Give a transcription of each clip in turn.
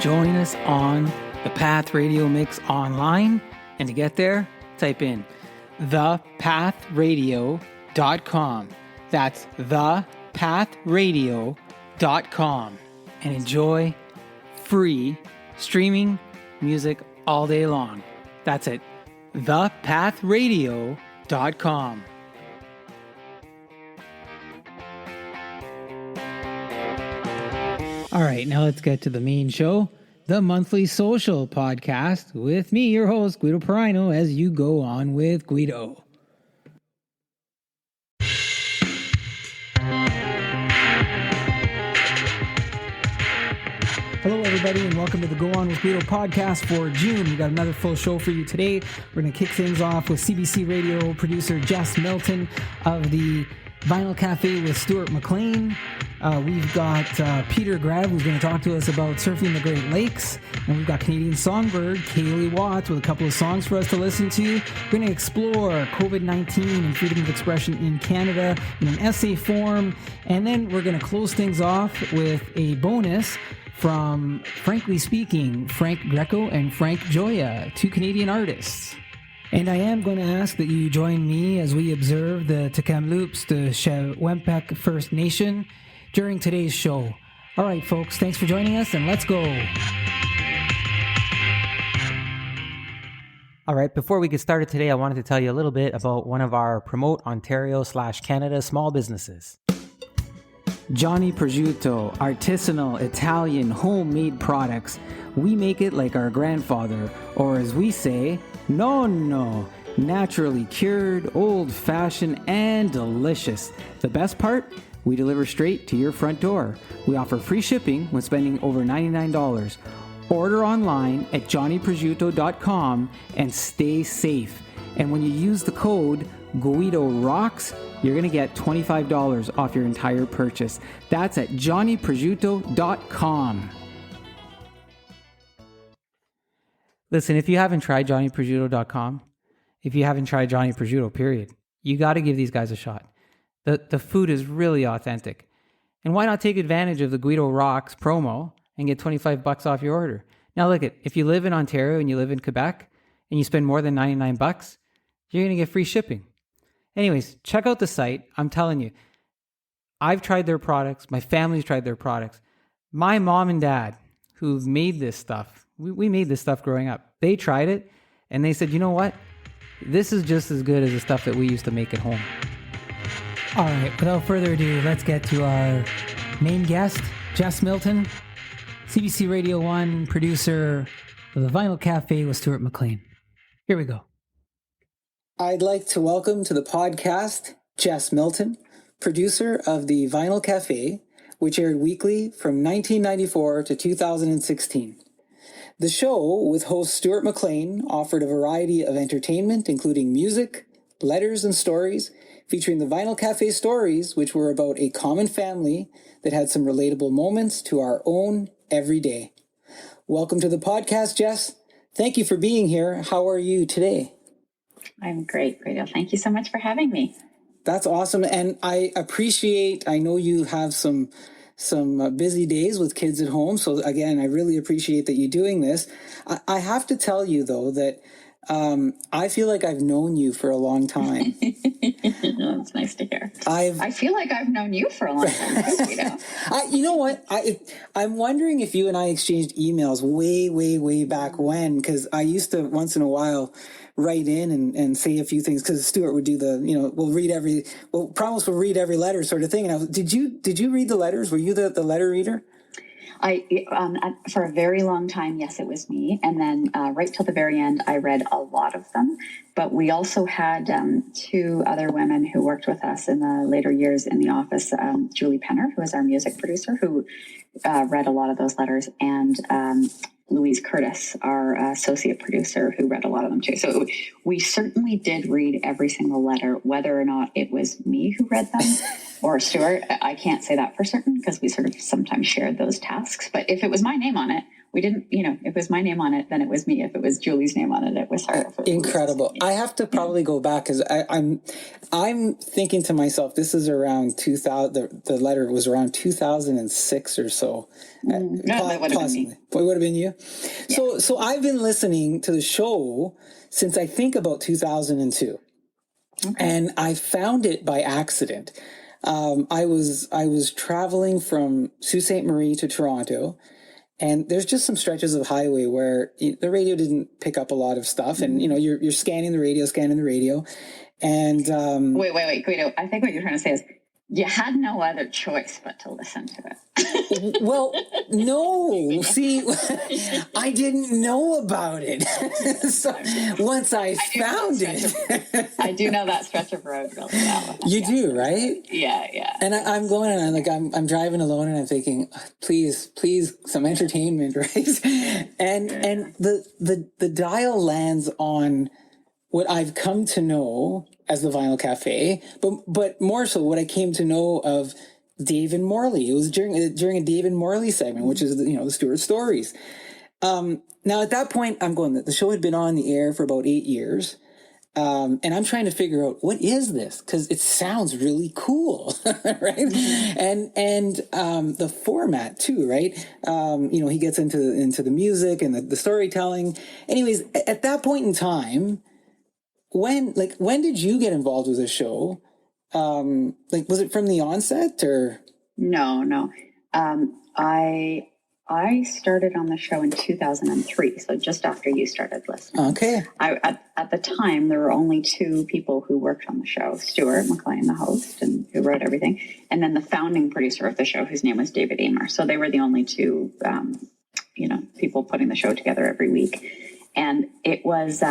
join us on the Path Radio Mix online. And to get there, type in thepathradio.com. That's thepathradio.com. And enjoy free streaming music all day long. That's it. thepathradio.com. All right, now let's get to the main show, the monthly social podcast with me, your host, Guido Perino, as you go on with Guido. Hello, everybody, and welcome to the Go On with Guido podcast for June. We got another full show for you today. We're going to kick things off with CBC radio producer Jess Milton of the Vinyl Cafe with Stuart, McLean. We've got Peter Greve, who's going to talk to us about surfing the Great Lakes. And we've got Canadian songbird Kaylee Watts with a couple of songs for us to listen to. We're going to explore COVID-19 and freedom of expression in Canada in an essay form. And then we're going to close things off with a bonus from, frankly speaking, Frank Greco and Frank Joya, two Canadian artists. And I am going to ask that you join me as we observe the Tk'emlúps, the Secwépem First Nation, during today's show. All right, folks, thanks for joining us, and let's go. All right, before we get started today, I wanted to tell you a little bit about one of our Promote Ontario/Canada small businesses. Johnny Prosciutto, artisanal Italian homemade products. We make it like our grandfather, or as we say, Nonno, naturally cured, old-fashioned, and delicious. The best part? We deliver straight to your front door. We offer free shipping when spending over $99. Order online at johnnyprosciutto.com and stay safe. And when you use the code GuidoRocks, you're going to get $25 off your entire purchase. That's at johnnyprosciutto.com. Listen, if you haven't tried johnnyprosciutto.com, if you haven't tried Johnny Prosciutto, period, you got to give these guys a shot. The food is really authentic. And why not take advantage of the Guido Rocks promo and get $25 off your order? Now look, if you live in Ontario and you live in Quebec and you spend more than $99, you're going to get free shipping. Anyways, check out the site. I'm telling you, I've tried their products. My family's tried their products. My mom and dad, who've made this stuff, we made this stuff growing up. They tried it and they said, you know what? This is just as good as the stuff that we used to make at home. All right, without further ado, let's get to our main guest, Jess Milton, CBC Radio 1 producer of the Vinyl Cafe with Stuart, McLean. Here we go. I'd like to welcome to the podcast Jess Milton, producer of the Vinyl Cafe, which aired weekly from 1994 to 2016. The show, with host Stuart McLean, offered a variety of entertainment, including music, letters, and stories, featuring the Vinyl Cafe stories, which were about a common family that had some relatable moments to our own everyday. Welcome to the podcast, Jess. Thank you for being here. How are you today? I'm great, Guido. Thank you so much for having me. That's awesome. And I know you have some busy days with kids at home. So again, I really appreciate that you're doing this. I have to tell you, though, that I feel like I've known you for a long time. That's nice to hear. I feel like I've known you for a long time too, you know what? I'm wondering if you and I exchanged emails way back when, because I used to once in a while write in and say a few things, because Stuart would do promise we'll read every letter sort of thing. And did you read the letters? Were you the letter reader? For a very long time, yes, it was me. And then right till the very end, I read a lot of them. But we also had two other women who worked with us in the later years in the office, Julie Penner, who was our music producer, who read a lot of those letters, and Louise Curtis, our associate producer, who read a lot of them too. So we certainly did read every single letter, whether or not it was me who read them or Stuart. I can't say that for certain because we sort of sometimes shared those tasks. But if it was my name on it, we didn't, if it was my name on it, then it was me. If it was Julie's name on it, it was her. Incredible. I have to probably go back because I'm thinking to myself, this is around 2000. The letter was around 2006 or so. No, that would have been me. It would have been you. Yeah. So I've been listening to the show since I think about 2002. Okay. And I found it by accident. I was traveling from Sault Ste. Marie to Toronto, and there's just some stretches of highway where the radio didn't pick up a lot of stuff, and you're scanning the radio, and wait, Guido. I think what you're trying to say is you had no other choice but to listen to it. Well, no. See, I didn't know about it. So once I found it. I do know that stretch of road really well. You do, right? Yeah. And I'm going and I'm driving alone and I'm thinking, please, some entertainment, right? And the dial lands on what I've come to know as the Vinyl Cafe, but more so what I came to know of David Morley. It was during a David Morley segment, which is the Stuart Stories. Now at that point, I'm going. The show had been on the air for about 8 years, and I'm trying to figure out what is this because it sounds really cool, right? And the format too, right? He gets into the music and the storytelling. Anyways, at that point in time. When did you get involved with the show? Was it from the onset or? No. I started on the show in 2003, so just after you started listening. Okay. At the time, there were only two people who worked on the show: Stuart, McLean, the host, and who wrote everything, and then the founding producer of the show, whose name was David Amer. So they were the only two, people putting the show together every week, and it was.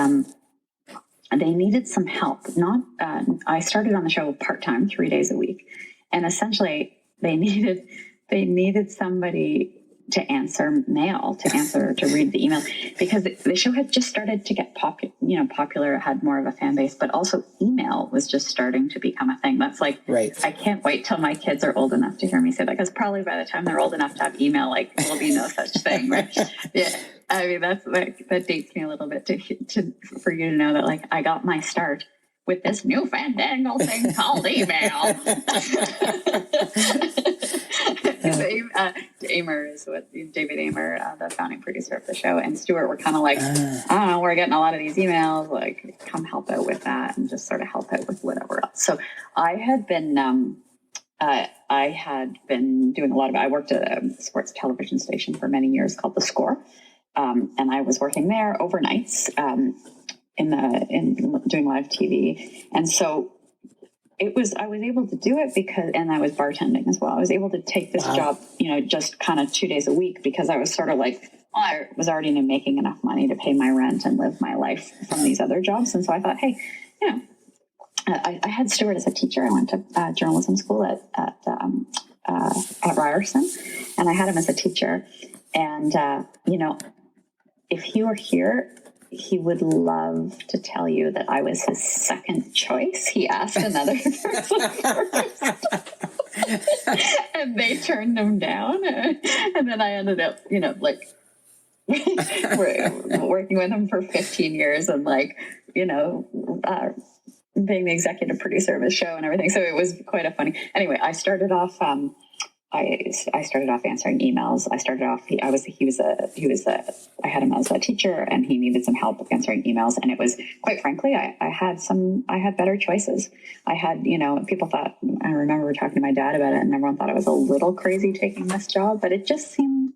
They needed some help. I started on the show part-time, 3 days a week. And essentially they needed somebody to answer mail, to read the email, because the show had just started to get popular. It had more of a fan base, but also email was just starting to become a thing. That's like, right. I can't wait till my kids are old enough to hear me say that, because probably by the time they're old enough to have email, there'll be no such thing, right? Yeah. I mean, that dates me a little bit for you to know that I got my start with this new fandangled thing called email. Amer is what David Amer, the founding producer of the show, and Stuart were kind of I don't know, we're getting a lot of these emails, come help out with that and just sort of help out with whatever else. So I had been doing a lot of, I worked at a sports television station for many years called The Score. And I was working there overnights, in doing live TV. And so I was able to do it and I was bartending as well. I was able to take this job, just kind of 2 days a week, because I was sort of I was already making enough money to pay my rent and live my life from these other jobs. And so I thought, hey, I had Stuart as a teacher. I went to journalism school at Ryerson, and I had him as a teacher. And, if he were here, he would love to tell you that I was his second choice. He asked another person first. And they turned him down. And then I ended up, working with him for 15 years and being the executive producer of his show and everything. So it was quite a funny. Anyway, I started off. I started off answering emails. I had him as a teacher, and he needed some help with answering emails. And it was, quite frankly, I had better choices. I had, people thought, I remember talking to my dad about it, and everyone thought I was a little crazy taking this job, but it just seemed,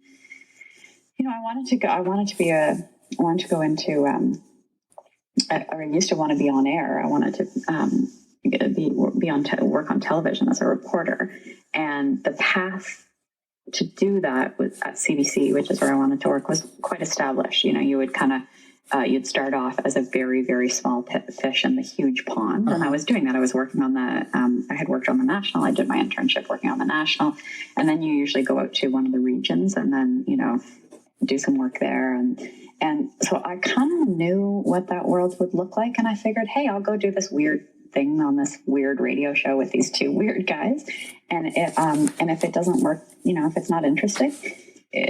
I wanted to go into, I used to want to be on air. I wanted to work on television as a reporter. And the path to do that was at CBC, which is where I wanted to work, was quite established. You would you'd start off as a very, very small fish in the huge pond. And I was doing that. I was working on I had worked on the National. I did my internship working on the National. And then you usually go out to one of the regions and then, do some work there. And so I kind of knew what that world would look like. And I figured, hey, I'll go do this weird thing on this weird radio show with these two weird guys. And if it doesn't work, if it's not interesting,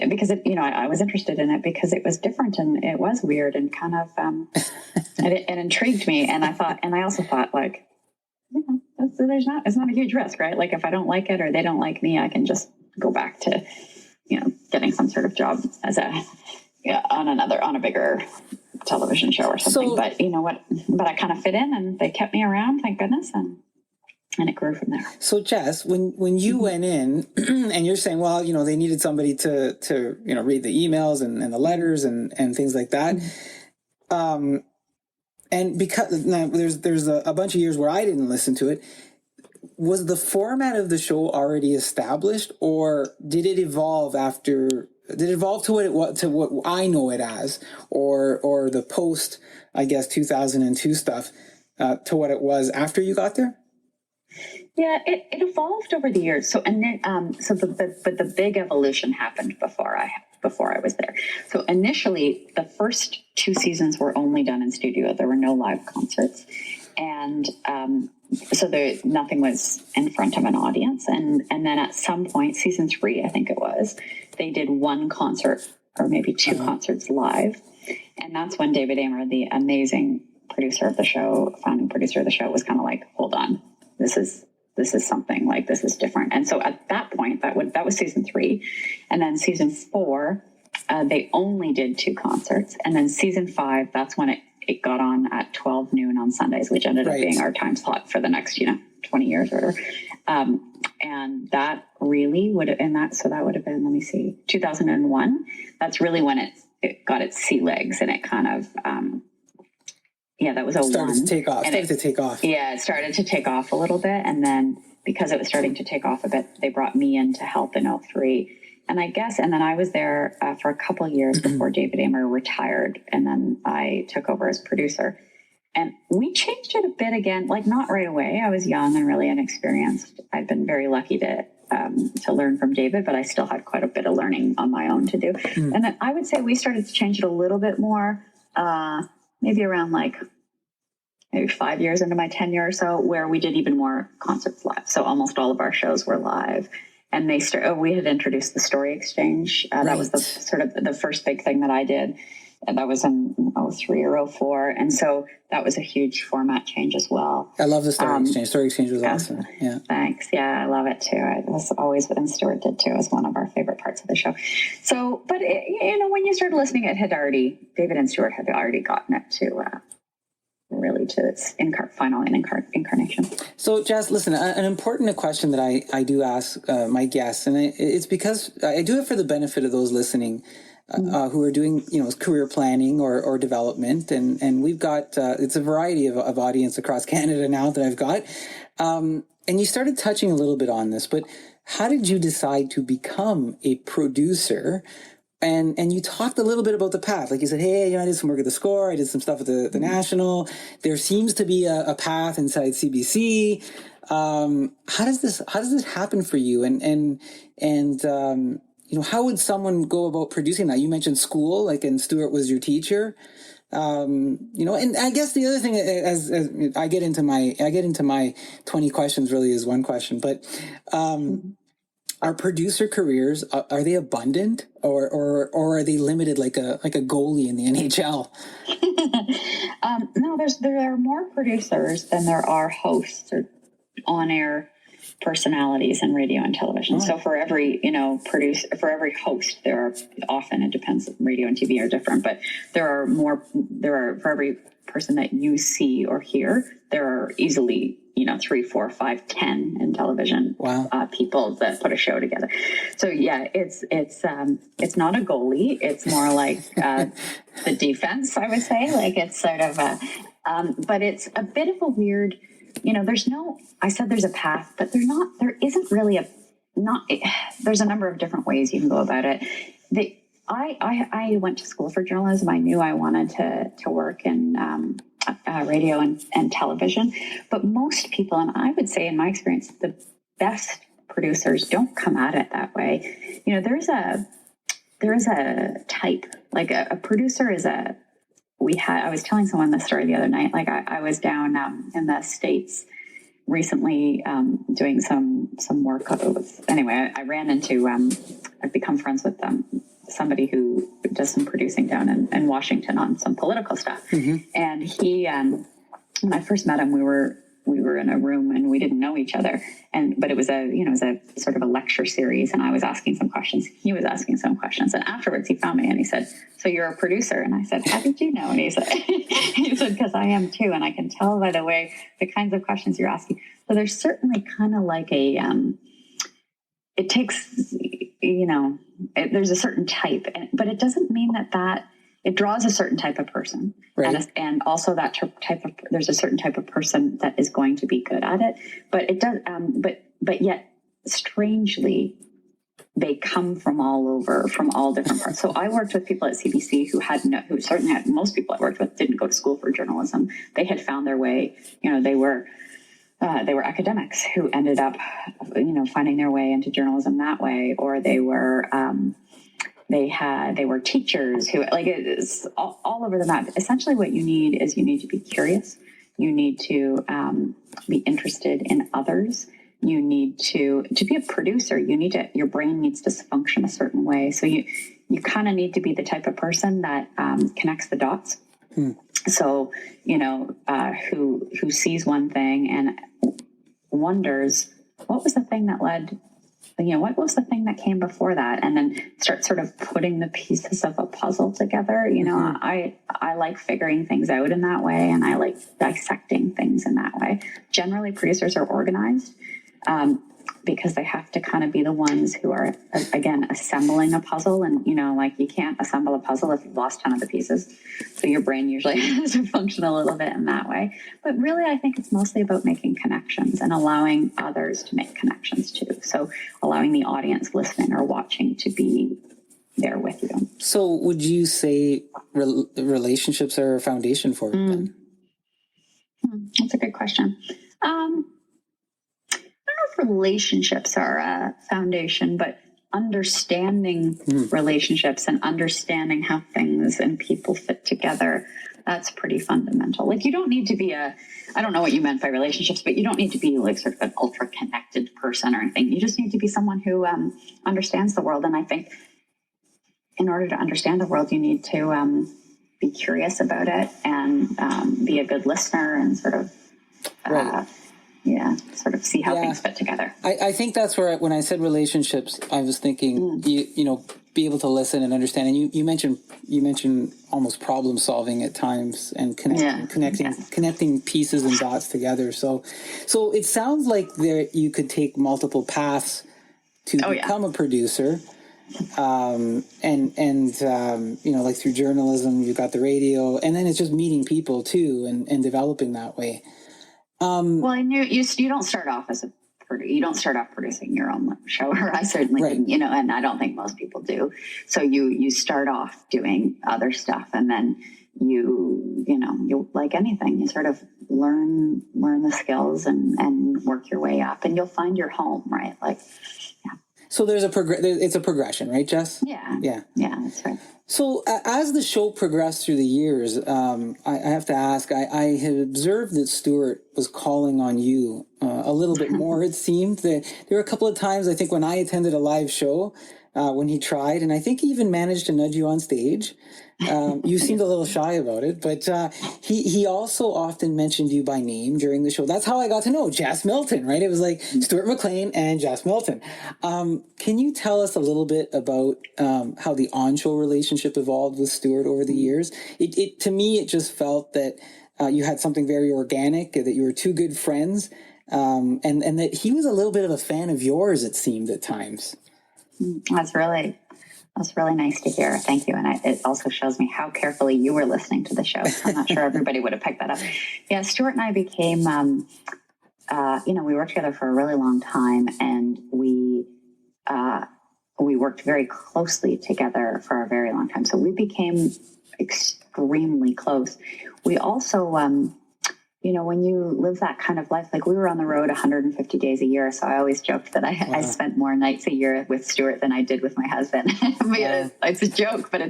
because I was interested in it because it was different and it was weird and kind of, it intrigued me. And I also thought like, it's not a huge risk, right? Like if I don't like it or they don't like me, I can just go back to, getting some sort of job as on a bigger television show or something. So, but you know what? But I kind of fit in, and they kept me around, thank goodness, and it grew from there. So Jess, when you went in, and you're saying, well, they needed somebody to read the emails and the letters and things like that. And because now there's a bunch of years where I didn't listen to it. Was the format of the show already established, or did it evolve after? Did it evolve to what I know it as, or the post, I guess, 2002 stuff, to what it was after you got there? Yeah, it evolved over the years. So the big evolution happened before I was there. So initially, the first 2 seasons were only done in studio. There were no live concerts, and so nothing was in front of an audience. And then at some point, season 3, I think it was, they did 1 concert or maybe 2 concerts live, and that's when David Amer, the amazing producer of the show, founding producer of the show, was kind of like, hold on, this is something, like, this is different. And so at that point, that was season 3. And then season 4, they only did 2 concerts. And then season 5, that's when it got on at 12 noon on Sundays, which ended up being our time slot for the next, 20 years or whatever. And that really would have, so that would have been, let me see, 2001. That's really when it got its sea legs, and it kind of, that was started to take off. Yeah, it started to take off a little bit. And then because it was starting to take off a bit, they brought me in to help in 2003. And then I was there for a couple of years before David Amer retired. And then I took over as producer. And we changed it a bit again, like not right away. I was young and really inexperienced. I've been very lucky to learn from David, but I still had quite a bit of learning on my own to do. And then I would say we started to change it a little bit more, maybe around maybe 5 years into my tenure or so, where we did even more concerts live. So almost all of our shows were live. And we had introduced the Story Exchange. That was the sort of the first big thing that I did. And that was in 2003 or 2004. And so that was a huge format change as well. I love the Story Exchange. Story Exchange was awesome. Yeah. Thanks. Yeah, I love it too. It was always, and Stuart did too. It was one of our favorite parts of the show. So, but when you started listening, David and Stuart had already gotten it to its final incarnation. So, Jess, listen, an important question that I do ask my guests, and it's because I do it for the benefit of those listening who are doing, career planning or development, and we've got it's a variety of audience across Canada now that I've got, and you started touching a little bit on this, but how did you decide to become a producer? And you talked a little bit about the path. Like you said, hey, I did some work at the Score. I did some stuff at the National. There seems to be a path inside CBC. How does this happen for you? And how would someone go about producing that? You mentioned school, and Stuart was your teacher. And I guess the other thing, as I get into my 20 questions, really is one question, but are producer careers, are they abundant or are they limited like a goalie in the NHL? No, there are more producers than there are hosts or on-air personalities in radio and television. So for every, for every host, there are often, it depends, radio and TV are different, but for every person that you see or hear, there are easily 3, 4, 5, 10 in television. Wow. People that put a show together. So yeah, it's not a goalie. It's more like the defense, I would say. Like it's sort of but it's a bit of a weird. I said there's a path, but there isn't really there's a number of different ways you can go about it. I went to school for journalism. I knew I wanted to work in radio and television, but most people, and I would say in my experience, the best producers don't come at it that way. There is a type, like a producer is I was telling someone this story the other night. Like I was down in the States recently doing some work. Anyway, I ran into I've become friends with somebody who does some producing down in Washington on some political stuff. And he, when I first met him, we were in a room and we didn't know each other. But it was a sort of a lecture series, and I was asking some questions. He was asking some questions. And afterwards he found me and he said, "So you're a producer?" And I said, "How did you know?" And he said, "Because I am too. And I can tell by the way, the kinds of questions you're asking." So there's certainly kind of like it takes, there's a certain type, but it doesn't mean that it draws a certain type of person. Right. And also that there's a certain type of person that is going to be good at it, but it does, but yet strangely, they come from all over, from all different parts. So I worked with people at CBC who certainly had, most people I worked with didn't go to school for journalism. They had found their way, they were academics who ended up, finding their way into journalism that way, or they were, they were teachers who, like, it is all over the map. Essentially what you need to be curious. You need to be interested in others. You need to be a producer. Your brain needs to function a certain way. So you kind of need to be the type of person that connects the dots. So, who sees one thing and wonders, what was the thing that led, what was the thing that came before that? And then start sort of putting the pieces of a puzzle together. I like figuring things out in that way, and I like dissecting things in that way. Generally, producers are organized because they have to kind of be the ones who are, again, assembling a puzzle. And, you can't assemble a puzzle if you've lost 10 of the pieces. So your brain usually has to function a little bit in that way. But really, I think it's mostly about making connections and allowing others to make connections too. So allowing the audience listening or watching to be there with you. So would you say relationships are a foundation for it then? That's a good question. Relationships are a foundation, but understanding relationships and understanding how things and people fit together, that's pretty fundamental. Like, you don't need to be I don't know what you meant by relationships, but you don't need to be like sort of an ultra connected person or anything. You just need to be someone who understands the world. And I think in order to understand the world, you need to be curious about it and be a good listener and sort of sort of see how things fit together. I think that's where, when I said relationships, I was thinking, be able to listen and understand. And you mentioned almost problem solving at times and connecting pieces and dots together. So it sounds like you could take multiple paths to become a producer. Like through journalism, you've got the radio, and then it's just meeting people too and developing that way. And you don't start off you don't start off producing your own show, or I certainly didn't, and I don't think most people do. So you start off doing other stuff, and then you like anything, you sort of learn the skills and work your way up, and you'll find your home, right? Like, So there's it's a progression, right, Jess? Yeah, that's right. So as the show progressed through the years, I have to ask, I had observed that Stuart was calling on you a little bit more, it seemed. There were a couple of times, I think, when I attended a live show, when he tried, and I think he even managed to nudge you on stage. You seemed a little shy about it, but he also often mentioned you by name during the show. That's how I got to know Jess Milton, right? It was like Stuart McLean and Jess Milton. Can you tell us a little bit about how the on-show relationship evolved with Stuart over the years? To me, it just felt that you had something very organic, that you were two good friends, and that he was a little bit of a fan of yours, it seemed at times. That's really nice to hear. Thank you. And it also shows me how carefully you were listening to the show. I'm not sure everybody would have picked that up. Yeah, Stuart and I became, we worked together for a really long time, and we worked very closely together for a very long time. So we became extremely close. We also, when you live that kind of life, like we were on the road 150 days a year. So I always joked that I spent more nights a year with Stuart than I did with my husband. It's a joke, but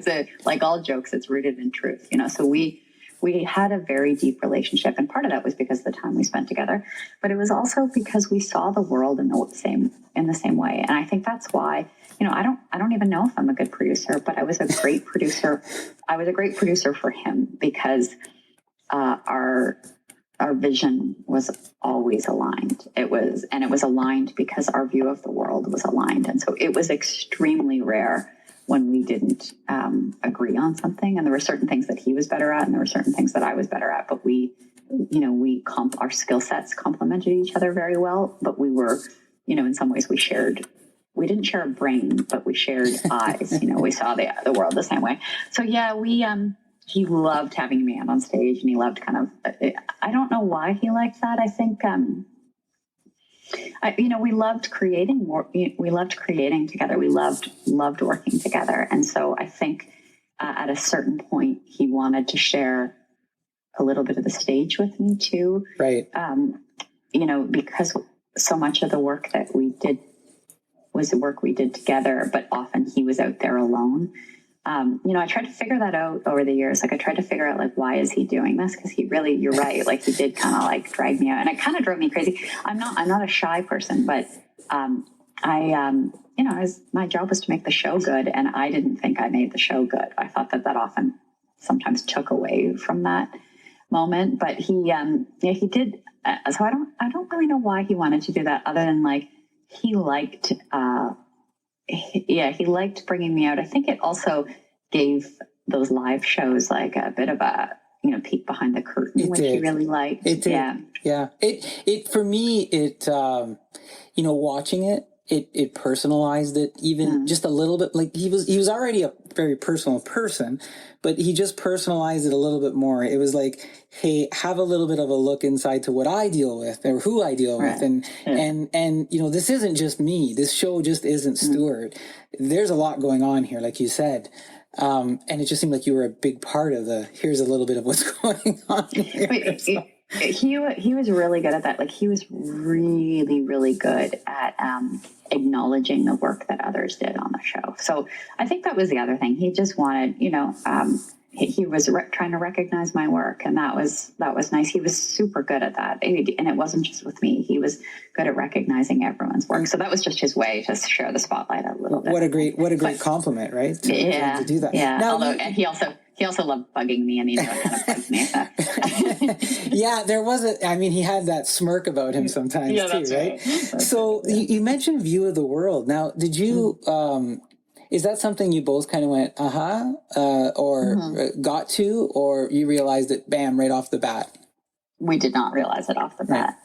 like all jokes, it's rooted in truth. So we we had a very deep relationship, and part of that was because of the time we spent together, but it was also because we saw the world in the same way. And I think that's why, I don't even know if I'm a good producer, but I was a great producer. I was a great producer for him because our vision was always aligned. It was aligned because our view of the world was aligned. And so it was extremely rare when we didn't agree on something. And there were certain things that he was better at, and there were certain things that I was better at. But our skill sets complemented each other very well. But we were, in some ways we didn't share a brain, but we shared eyes. We saw the world the same way. So yeah, he loved having me out on stage, and he loved I don't know why he liked that. I think, we loved creating we loved creating together. We loved working together. And so I think at a certain point he wanted to share a little bit of the stage with me too. Right. Because so much of the work that we did was the work we did together, but often he was out there alone. I tried to figure that out over the years. I tried to figure out why is he doing this? Because you're right. He did kind of drag me out, and it kind of drove me crazy. I'm not a shy person, but my job was to make the show good, and I didn't think I made the show good. I thought that often sometimes took away from that moment. But he did. So I don't really know why he wanted to do that, other than he liked. He liked bringing me out. I think it also gave those live shows a bit of a peek behind the curtain, which he really liked. It did. Yeah. It for me, watching it personalized it even just a little bit. He was already a very personal person, but he just personalized it a little bit more. It was hey, have a little bit of a look inside to what I deal with, or who I deal with. And this isn't just me. This show just isn't Stuart. There's a lot going on here, like you said. And it just seemed like you were a big part of here's a little bit of what's going on here. He was really good at that. He was really, really good at acknowledging the work that others did on the show. So I think that was the other thing. He just wanted, he was trying to recognize my work, and that was nice. He was super good at that, and it wasn't just with me. He was good at recognizing everyone's work. So that was just his way to share the spotlight a little bit. What a great compliment, right? To do that. Yeah. Now, and he also loved bugging me, and he knew it kind of bugged me. Yeah, there was he had that smirk about him sometimes too, right? So you mentioned view of the world. Now, did you, is that something you both kind of went, or got to, or you realized it, bam, right off the bat? We did not realize it off the bat.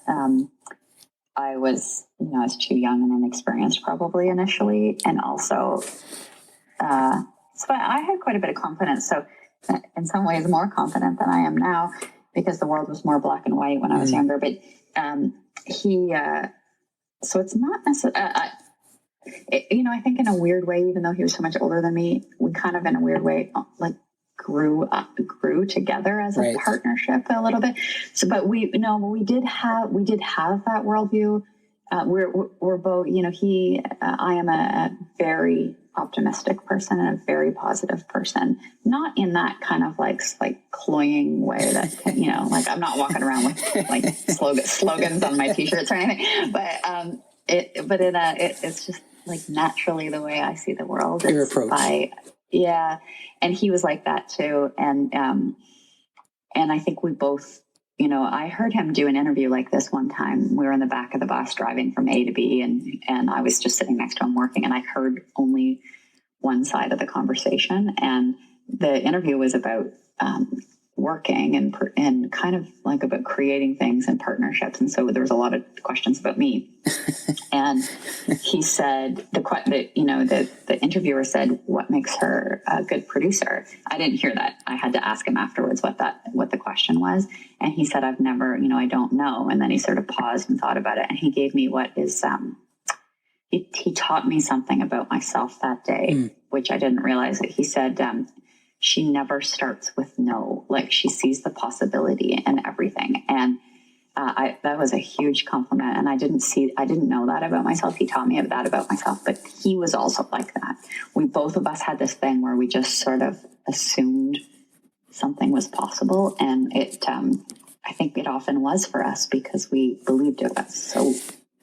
I was too young and inexperienced probably initially. And also, so I had quite a bit of confidence. So in some ways more confident than I am now, because the world was more black and white when I was younger. But so it's not necessarily, I think in a weird way, even though he was so much older than me, we kind of in a weird way, grew together as a partnership a little bit. So, but we did have that worldview. We're both, I am a very optimistic person and a very positive person, not in that kind of cloying way that, I'm not walking around with slogans on my t-shirts or anything, but it's just naturally the way I see the world. Your approach. And he was like that too. And I think we both, I heard him do an interview like this one time. We were in the back of the bus driving from A to B, and I was just sitting next to him working, and I heard only one side of the conversation. And the interview was about working and kind of about creating things and partnerships. And so there was a lot of questions about me. And he said, the interviewer said, what makes her a good producer? I didn't hear that. I had to ask him afterwards what the question was. And he said, I've never, I don't know. And then he sort of paused and thought about it. And he gave me what is, he taught me something about myself that day, which I didn't realize it. He said, she never starts with no, she sees the possibility in everything. And that was a huge compliment. And I didn't know that about myself. He taught me that about myself, but he was also like that. Both of us had this thing where we just sort of assumed something was possible. And I think it often was for us because we believed it was. So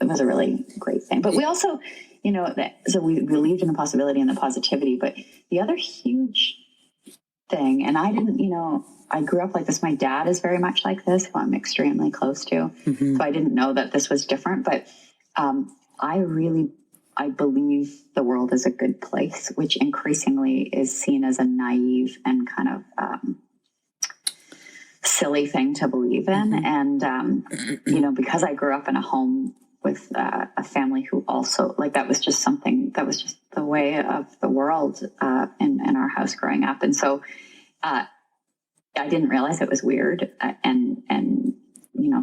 it was a really great thing. But we also, so we believed in the possibility and the positivity. But the other huge thing, and I didn't, I grew up like this. My dad is very much like this, who I'm extremely close to. So I didn't know that this was different. But I believe the world is a good place, which increasingly is seen as a naive and kind of silly thing to believe in. And, because I grew up in a home with a family who also, like, that was just the way of the world in our house growing up. And so I didn't realize it was weird and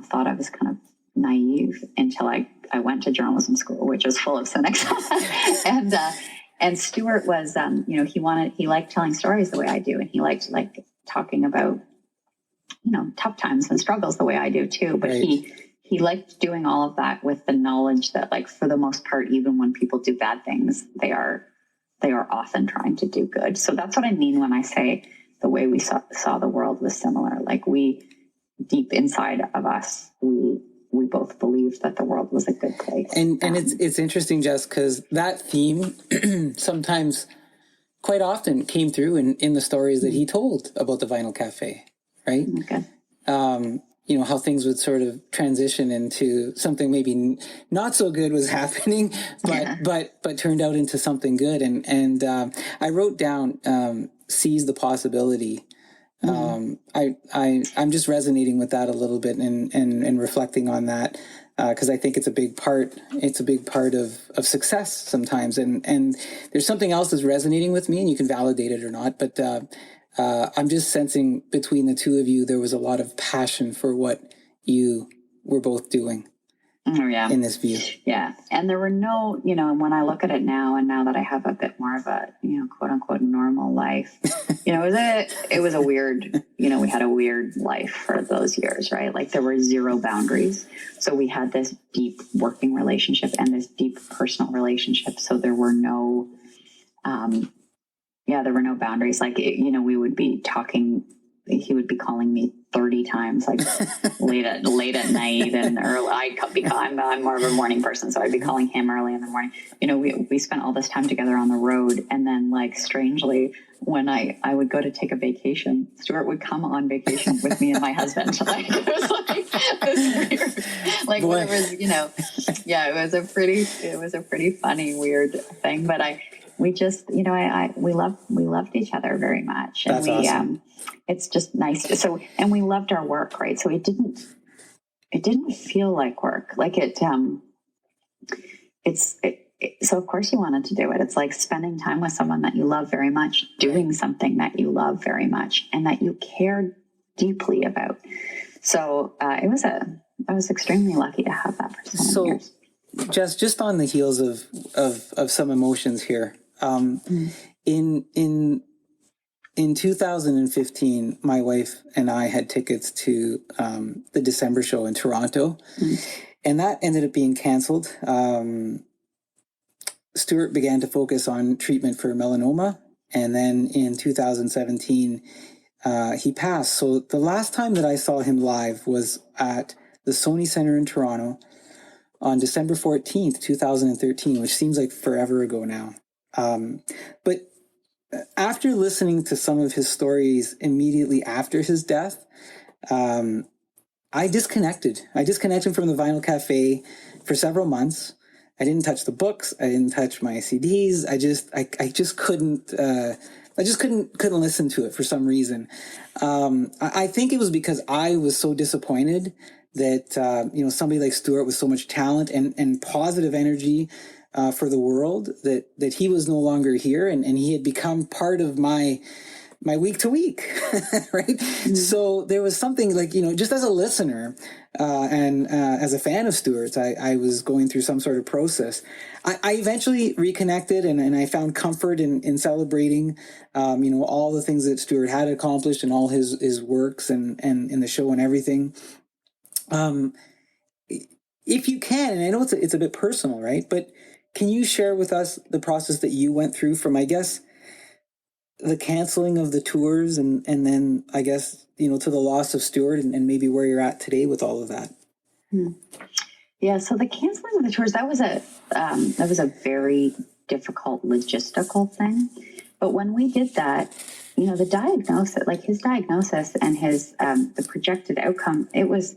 thought I was kind of naive until I went to journalism school, which was full of cynics. and Stuart was, he liked telling stories the way I do. And he liked talking about, tough times and struggles the way I do too. But right. He liked doing all of that with the knowledge that, like, for the most part, even when people do bad things, they are often trying to do good. So that's what I mean when I say the way we saw the world was similar. Like, we, deep inside of us, we both believed that the world was a good place. And it's interesting, Jess, because that theme sometimes, quite often, came through in the stories that he told about the Vinyl Cafe, right? Okay. How things would sort of transition into something maybe not so good was happening, but turned out into something good. And I wrote down seize the possibility. I'm just resonating with that a little bit and reflecting on that because I think it's a big part. It's a big part of success sometimes. And there's something else that's resonating with me, and you can validate it or not. But I'm just sensing between the two of you there was a lot of passion for what you were both doing. Oh, yeah. In this view. Yeah. And there were no, when I look at it now, and now that I have a bit more of a, quote unquote, normal life, it was a weird, we had a weird life for those years, right? Like, there were zero boundaries. So we had this deep working relationship and this deep personal relationship. So there were no, there were no boundaries. Like, we would be talking, he would be calling me 30 times, like late at night and early. I'm more of a morning person, so I'd be calling him early in the morning. We spent all this time together on the road, and then, like, strangely, when I would go to take a vacation, Stuart would come on vacation with me and my husband. Like, it was like this weird, like, it was, it was a pretty funny, weird thing. But we just, we loved each other very much. And that's awesome. It's just nice. So, and we loved our work, right? So it didn't feel like work. Like so of course you wanted to do it. It's like spending time with someone that you love very much, doing something that you love very much, and that you cared deeply about. So I was extremely lucky to have that for so many years. Jess, just on the heels of some emotions here, in 2015, my wife and I had tickets to the December show in Toronto, and that ended up being canceled. Stuart began to focus on treatment for melanoma, and then in 2017, he passed. So the last time that I saw him live was at the Sony Center in Toronto on December 14th, 2013, which seems like forever ago now. But after listening to some of his stories immediately after his death, I disconnected. I disconnected from the Vinyl Cafe for several months. I didn't touch the books. I didn't touch my CDs. I just couldn't listen to it for some reason. I think it was because I was so disappointed that, somebody like Stuart with so much talent and positive energy for the world, that he was no longer here, and he had become part of my week to week, right? Mm-hmm. So there was something like, just as a listener and as a fan of Stuart's, I was going through some sort of process. I eventually reconnected, and I found comfort in celebrating, all the things that Stuart had accomplished and all his works and in the show and everything. If you can, and I know it's a bit personal, right? But can you share with us the process that you went through from, I guess, the canceling of the tours and then I guess, to the loss of Stuart and maybe where you're at today with all of that? Yeah. So the canceling of the tours, that was a very difficult logistical thing. But when we did that, the diagnosis, like his diagnosis and his, the projected outcome, it was,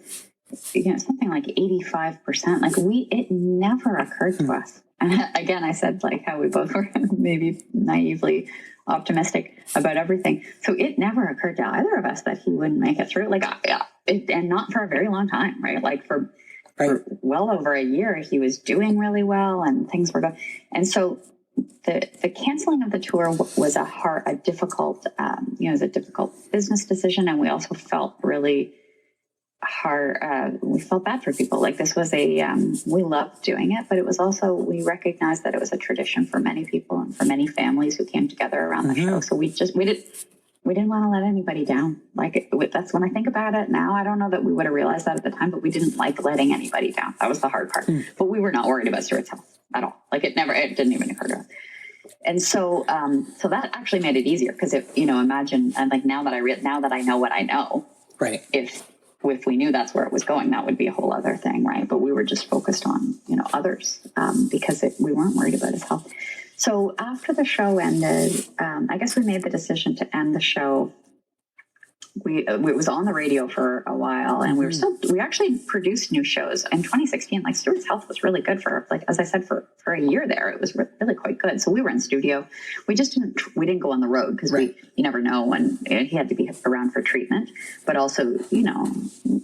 something like 85%. Like it never occurred to us. And again, I said like how we both were maybe naively optimistic about everything. So it never occurred to either of us that he wouldn't make it through. And not for a very long time, right? Like for well over a year, he was doing really well and things were going. And so the canceling of the tour was a difficult, it was a difficult business decision. And we also felt really hard. We felt bad for people. Like this was we loved doing it, but it was also, we recognized that it was a tradition for many people and for many families who came together around the show. So we didn't want to let anybody down. Like that's when I think about it now. I don't know that we would have realized that at the time, but we didn't like letting anybody down. That was the hard part. But we were not worried about Stuart's health at all. Like it didn't even occur to us. And so, so that actually made it easier because imagine, and like now that I know what I know, right? If we knew that's where it was going, that would be a whole other thing, right? But we were just focused on others because we weren't worried about his health. So after the show ended, I guess we made the decision to end the show. It was on the radio for a while, and we actually produced new shows in 2016. Like Stuart's health was really good for, like, as I said, for a year there, it was really quite good. So we were in studio. We just didn't go on the road because you never know when he had to be around for treatment. But also,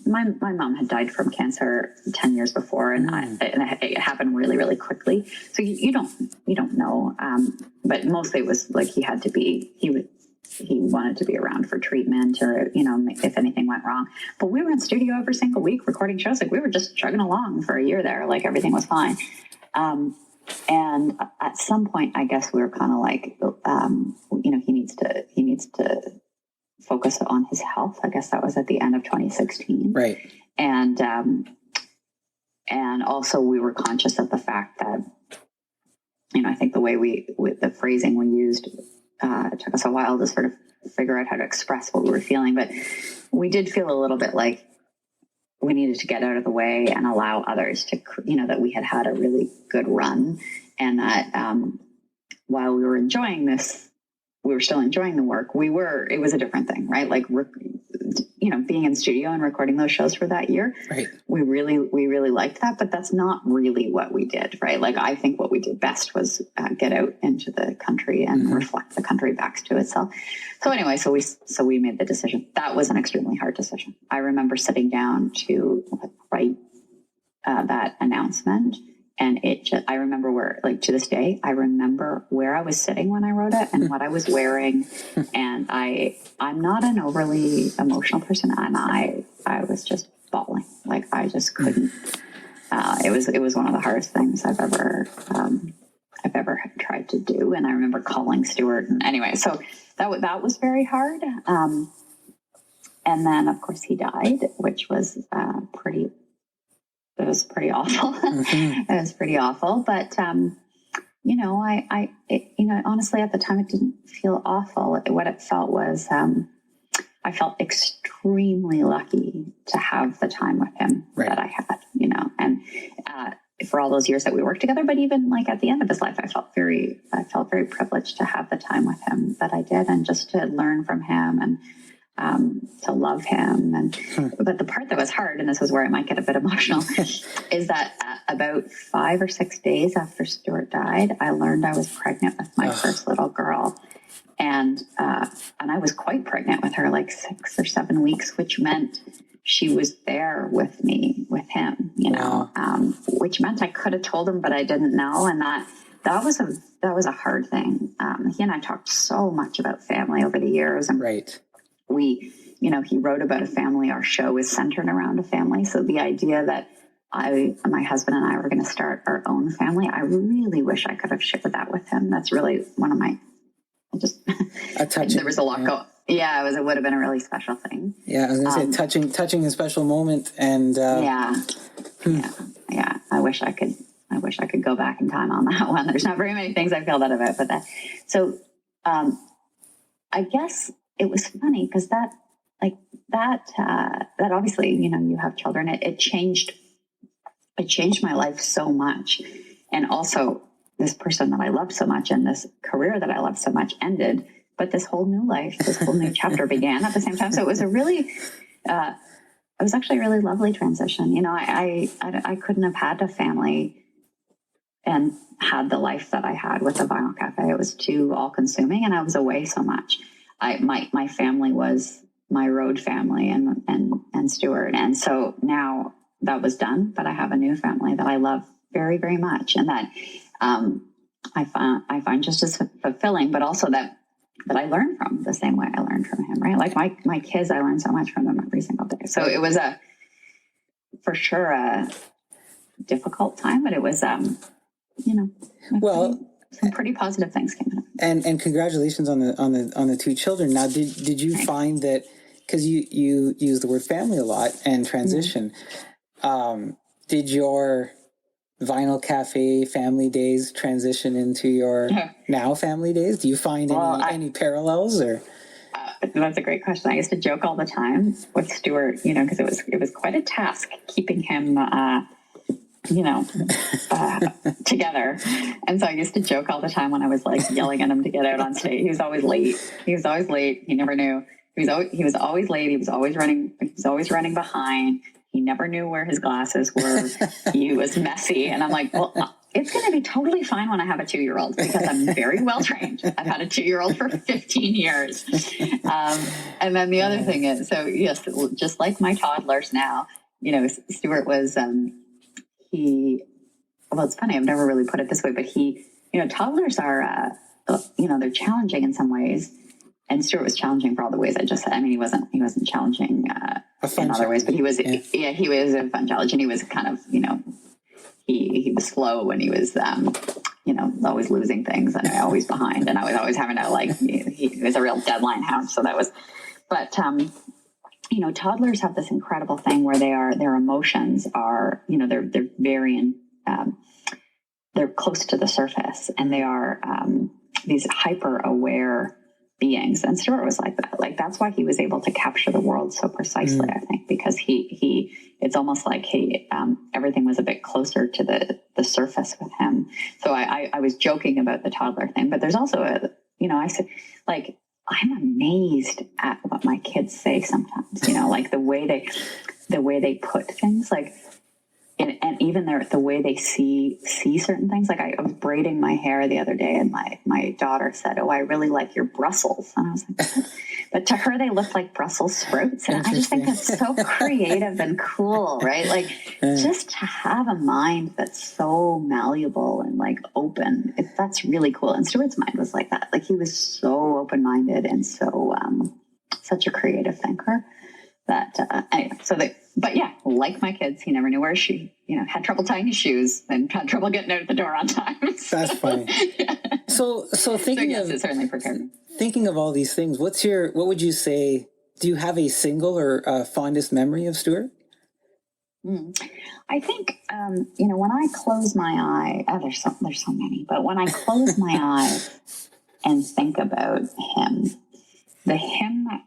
my mom had died from cancer 10 years before, and it happened really, really quickly. So you don't know. But mostly it was like he wanted to be around for treatment or, if anything went wrong. But we were in studio every single week recording shows. Like we were just chugging along for a year there. Like everything was fine. And at some point, I guess we were kind of like, he needs to focus on his health. I guess that was at the end of 2016. Right. And also we were conscious of the fact that, I think the way with the phrasing we used, it took us a while to sort of figure out how to express what we were feeling, but we did feel a little bit like we needed to get out of the way and allow others to, that we had a really good run, and that while we were enjoying this, we were still enjoying the work. It was a different thing, right? Like, being in studio and recording those shows for that year, right. We really liked that, but that's not really what we did, right? Like, I think what we did best was get out into the country and reflect the country back to itself. So anyway, so we made the decision. That was an extremely hard decision. I remember sitting down to write that announcement. And I remember to this day, I remember where I was sitting when I wrote it and what I was wearing. And I'm not an overly emotional person. And I was just bawling. Like I just couldn't, it was one of the hardest things I've ever tried to do. And I remember calling Stuart, and anyway, so that was very hard. And then of course he died, which was it was pretty awful. It was pretty awful, but honestly, at the time, it didn't feel awful. What it felt was, I felt extremely lucky to have the time with him that I had, and for all those years that we worked together. But even like at the end of his life, I felt very privileged to have the time with him that I did, and just to learn from him and to love him. But the part that was hard, and this is where I might get a bit emotional, is that about 5 or 6 days after Stuart died, I learned I was pregnant with my first little girl. And I was quite pregnant with her, like 6 or 7 weeks, which meant she was there with me, with him, which meant I could have told him, but I didn't know. And that was a hard thing. He and I talked so much about family over the years, and he wrote about a family. Our show is centered around a family. So the idea that my husband and I were going to start our own family, I really wish I could have shared that with him. That's really one of my, there was a lot going. Yeah, it would have been a really special thing. Yeah, I was going to say touching a special moment. And yeah. I wish I could go back in time on that one. There's not very many things I feel that about, but that. So, I guess it was funny because that obviously, you have children. It changed my life so much. And also this person that I loved so much and this career that I loved so much ended, but this whole new life, this whole new chapter began at the same time. So it was it was actually a really lovely transition. I couldn't have had a family and had the life that I had with the Vinyl Cafe. It was too all consuming and I was away so much. My family was my road family and Stuart. And so now that was done, but I have a new family that I love very, very much. And that, I find just as fulfilling, but also that I learn from the same way I learned from him, right? Like my kids, I learn so much from them every single day. So it was for sure a difficult time, but it was, some pretty positive things came out of it. And congratulations on the two children. Now, did you find that, because you use the word family a lot and transition, did your Vinyl Cafe family days transition into your now family days? Do you find any parallels or? That's a great question. I used to joke all the time with Stuart, because it was quite a task keeping him, together. And so I used to joke all the time when I was like yelling at him to get out on stage. He was always late. He never knew. He was always late. He was always running behind. He never knew where his glasses were. He was messy. And I'm like, well, it's going to be totally fine when I have a 2-year-old because I'm very well trained. I've had a 2-year-old for 15 years. And then the other thing is, so yes, just like my toddlers now, Stuart was, it's funny. I've never really put it this way, but toddlers are, they're challenging in some ways. And Stuart was challenging for all the ways I just said. I mean, he wasn't challenging in other ways, but he was, he was a fun challenge, and he was kind of, he was slow when he was, always losing things and always behind, and I was always having to he was a real deadline hound. So that was, but toddlers have this incredible thing where their emotions are, they're very they're close to the surface, and they are these hyper aware beings. And Stuart was like that. Like, that's why he was able to capture the world so precisely, I think, because it's almost like everything was a bit closer to the surface with him. So I was joking about the toddler thing, but there's also I said, like, I'm amazed at what my kids say sometimes, like the way they put things, like, and even the way they see certain things. Like, I was braiding my hair the other day, and my daughter said, "Oh, I really like your Brussels." And I was like, what? But to her, they looked like Brussels sprouts. And I just think that's so creative and cool, right? Like, just to have a mind that's so malleable and like open, that's really cool. And Stuart's mind was like that. Like, he was so open-minded and so such a creative thinker. That anyway, but yeah, like my kids, he never knew where had trouble tying his shoes and had trouble getting out the door on time. That's funny. Yeah. So thinking yes, it certainly prepared me. Thinking of all these things, what would you say? Do you have a single or fondest memory of Stuart? I think when I close my eye, there's so many, but when I close my eye and think about him, the hymn that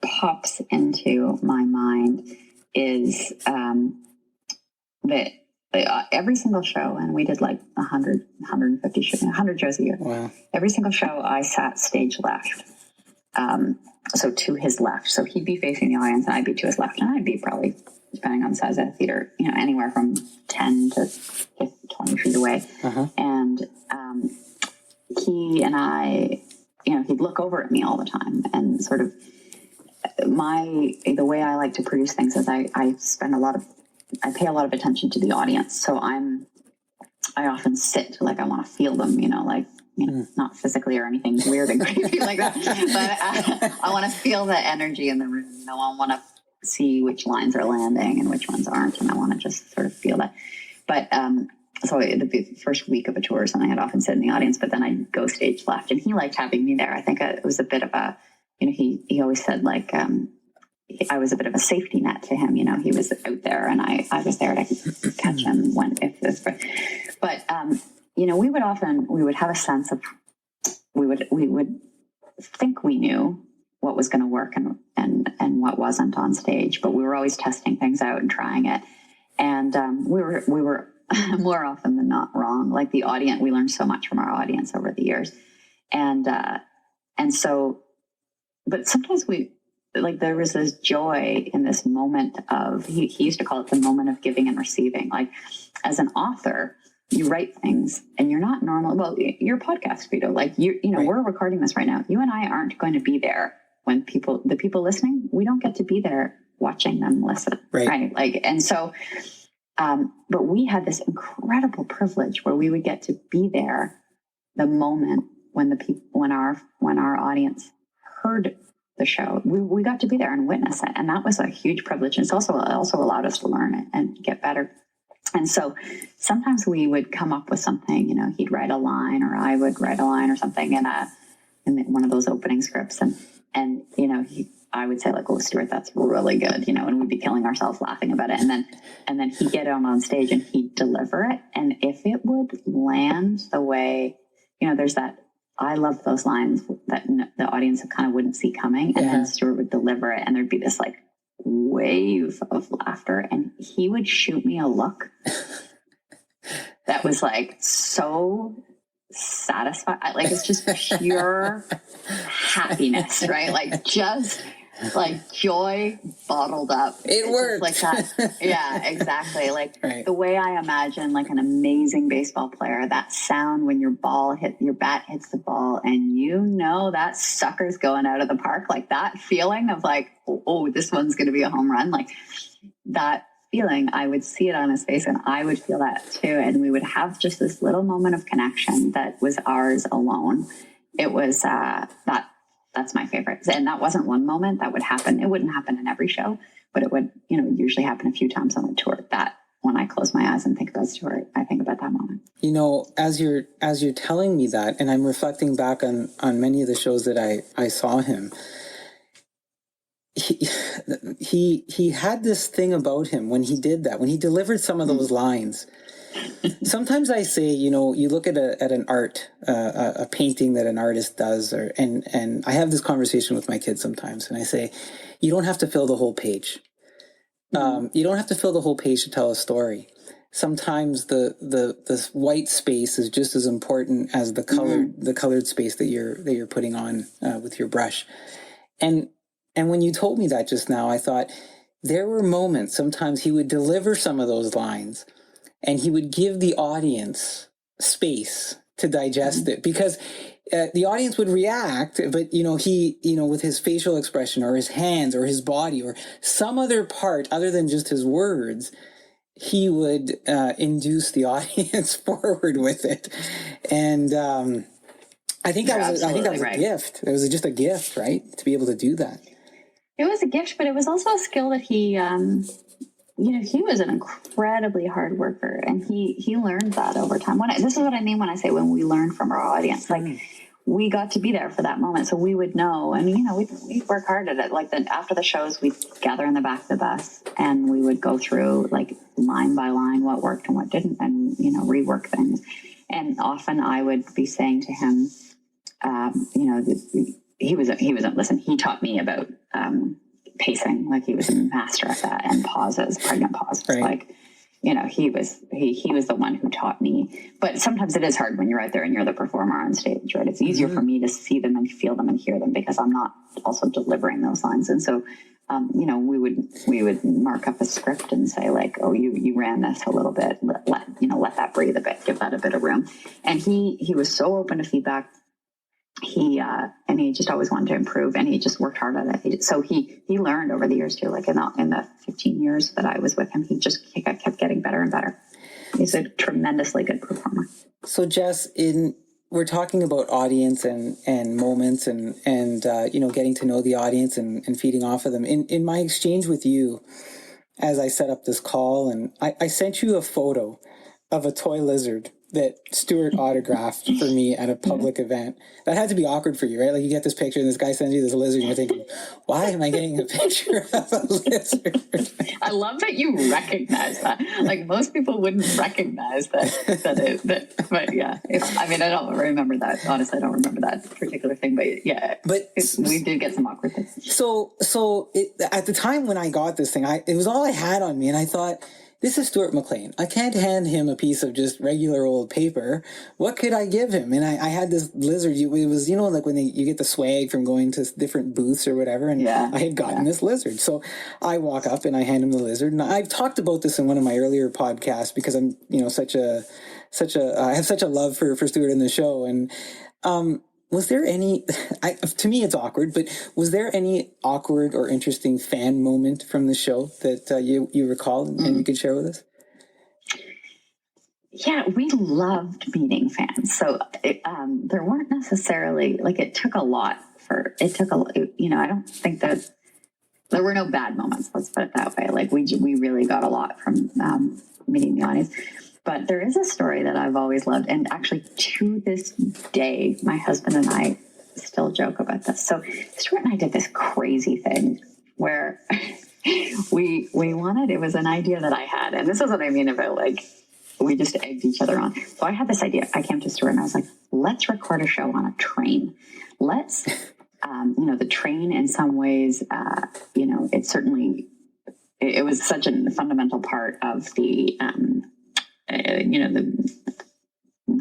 pops into my mind is that every single show, and we did like 100, 150 shows, 100 shows a year. Wow. Every single show I sat stage left. So to his left. So he'd be facing the audience and I'd be to his left. And I'd be probably, depending on the size of the theater, anywhere from 10 to 20 feet away. Uh-huh. And he and I, he'd look over at me all the time, and sort of the way I like to produce things is I pay a lot of attention to the audience. So I often sit, like, I want to feel them, not physically or anything weird and creepy like that, but I want to feel the energy in the room. I want to see which lines are landing and which ones aren't, and I want to just sort of feel that. But so the first week of a tour, and I had often sit in the audience, but then I'd go stage left, and he liked having me there. I think it was a bit of a, he always said, like, I was a bit of a safety net to him. He was out there, and I was there to catch him but we would have a sense of, we would think we knew what was going to work and what wasn't on stage, but we were always testing things out and trying it. And we were more often than not wrong. Like the audience, we learned so much from our audience over the years. And so, but sometimes there was this joy in this moment of, he used to call it the moment of giving and receiving. Like as an author, you write things and you're not normal. Well, your podcast, Vito, like we're recording this right now. You and I aren't going to be there when the people listening, we don't get to be there watching them listen. Right. Like, and so, but we had this incredible privilege where we would get to be there the moment when our audience heard the show. We got to be there and witness it. And that was a huge privilege. And it's also allowed us to learn it and get better. And so sometimes we would come up with something, he'd write a line or I would write a line or something in one of those opening scripts. And I would say like, oh, Stuart, that's really good, and we'd be killing ourselves laughing about it. And then he'd get on stage and he'd deliver it. And if it would land the way, there's that, I love those lines that the audience kind of wouldn't see coming. And then Stuart would deliver it and there'd be this like wave of laughter and he would shoot me a look that was like so satisfied. Like it's just pure happiness, right? Like just like joy bottled up. It worked. Like that. Yeah, exactly. Like the way I imagine like an amazing baseball player, that sound when your bat hits the ball and that sucker's going out of the park, like that feeling of like, oh, this one's going to be a home run. Like that feeling, I would see it on his face and I would feel that too. And we would have just this little moment of connection that was ours alone. It was that's my favorite. And that wasn't one moment that would happen. It wouldn't happen in every show, but it would, usually happen a few times on the tour. That when I close my eyes and think about Stuart, I think about that moment. As you're telling me that, and I'm reflecting back on many of the shows that I saw him, he had this thing about him when he did that, when he delivered some of those lines. Sometimes I say, you look at an art, a painting that an artist does, and I have this conversation with my kids sometimes, and I say, you don't have to fill the whole page. You don't have to fill the whole page to tell a story. Sometimes the white space is just as important as the colored space that you're putting on with your brush. And when you told me that just now, I thought there were moments. Sometimes he would deliver some of those lines. And he would give the audience space to digest it because the audience would react, but he with his facial expression or his hands or his body or some other part other than just his words, he would induce the audience forward with it. And I think that was a gift. It was just a gift, right, to be able to do that. It was a gift, but it was also a skill that he. He was an incredibly hard worker and he learned that over time. This is what I mean when I say when we learn from our audience, like we got to be there for that moment. So we would know, and we'd work hard at it. Like after the shows, we'd gather in the back of the bus and we would go through like line by line, what worked and what didn't, and, rework things. And often I would be saying to him, he taught me about, pacing, like he was a master at that, and pregnant pauses. Right. Like, he was the one who taught me. But sometimes it is hard when you're out there and you're the performer on stage, right? It's easier for me to see them and feel them and hear them because I'm not also delivering those lines. And so, we would mark up a script and say like, oh, you ran this a little bit, let that breathe a bit, give that a bit of room. And he was so open to feedback. And he just always wanted to improve and he just worked hard at it. So he learned over the years too, like in the 15 years that I was with him, he kept getting better and better. He's a tremendously good performer. So Jess, we're talking about audience and moments and getting to know the audience and feeding off of them. In my exchange with you, as I set up this call, and I sent you a photo of a toy lizard that Stuart autographed for me at a public event. That had to be awkward for you, right? Like you get this picture and this guy sends you this lizard and you're thinking, why am I getting a picture of a lizard? I love that you recognize that. Like most people wouldn't recognize that, but yeah, I mean, I don't remember that. Honestly, I don't remember that particular thing, but yeah, we did get some awkward things. So at the time when I got this thing, it was all I had on me, and I thought, this is Stuart McLean. I can't hand him a piece of just regular old paper. What could I give him? And I had this lizard. It was, like when you get the swag from going to different booths or whatever. And I had gotten this lizard. So I walk up and I hand him the lizard. And I've talked about this in one of my earlier podcasts because I'm, I have such a love for Stuart in the show. And, was there any, to me it's awkward, but was there any awkward or interesting fan moment from the show that you recall and you could share with us? Yeah, we loved meeting fans. So there weren't necessarily, it took a lot. I don't think that there were no bad moments. Let's put it that way. Like we really got a lot from meeting the audience. But there is a story that I've always loved. And actually to this day, my husband and I still joke about this. So Stuart and I did this crazy thing where we wanted, it was an idea that I had. And this is what I mean about we just egged each other on. So I had this idea. I came to Stuart and I was like, let's record a show on a train. Let's, the train in some ways, it certainly, it was such a fundamental part of the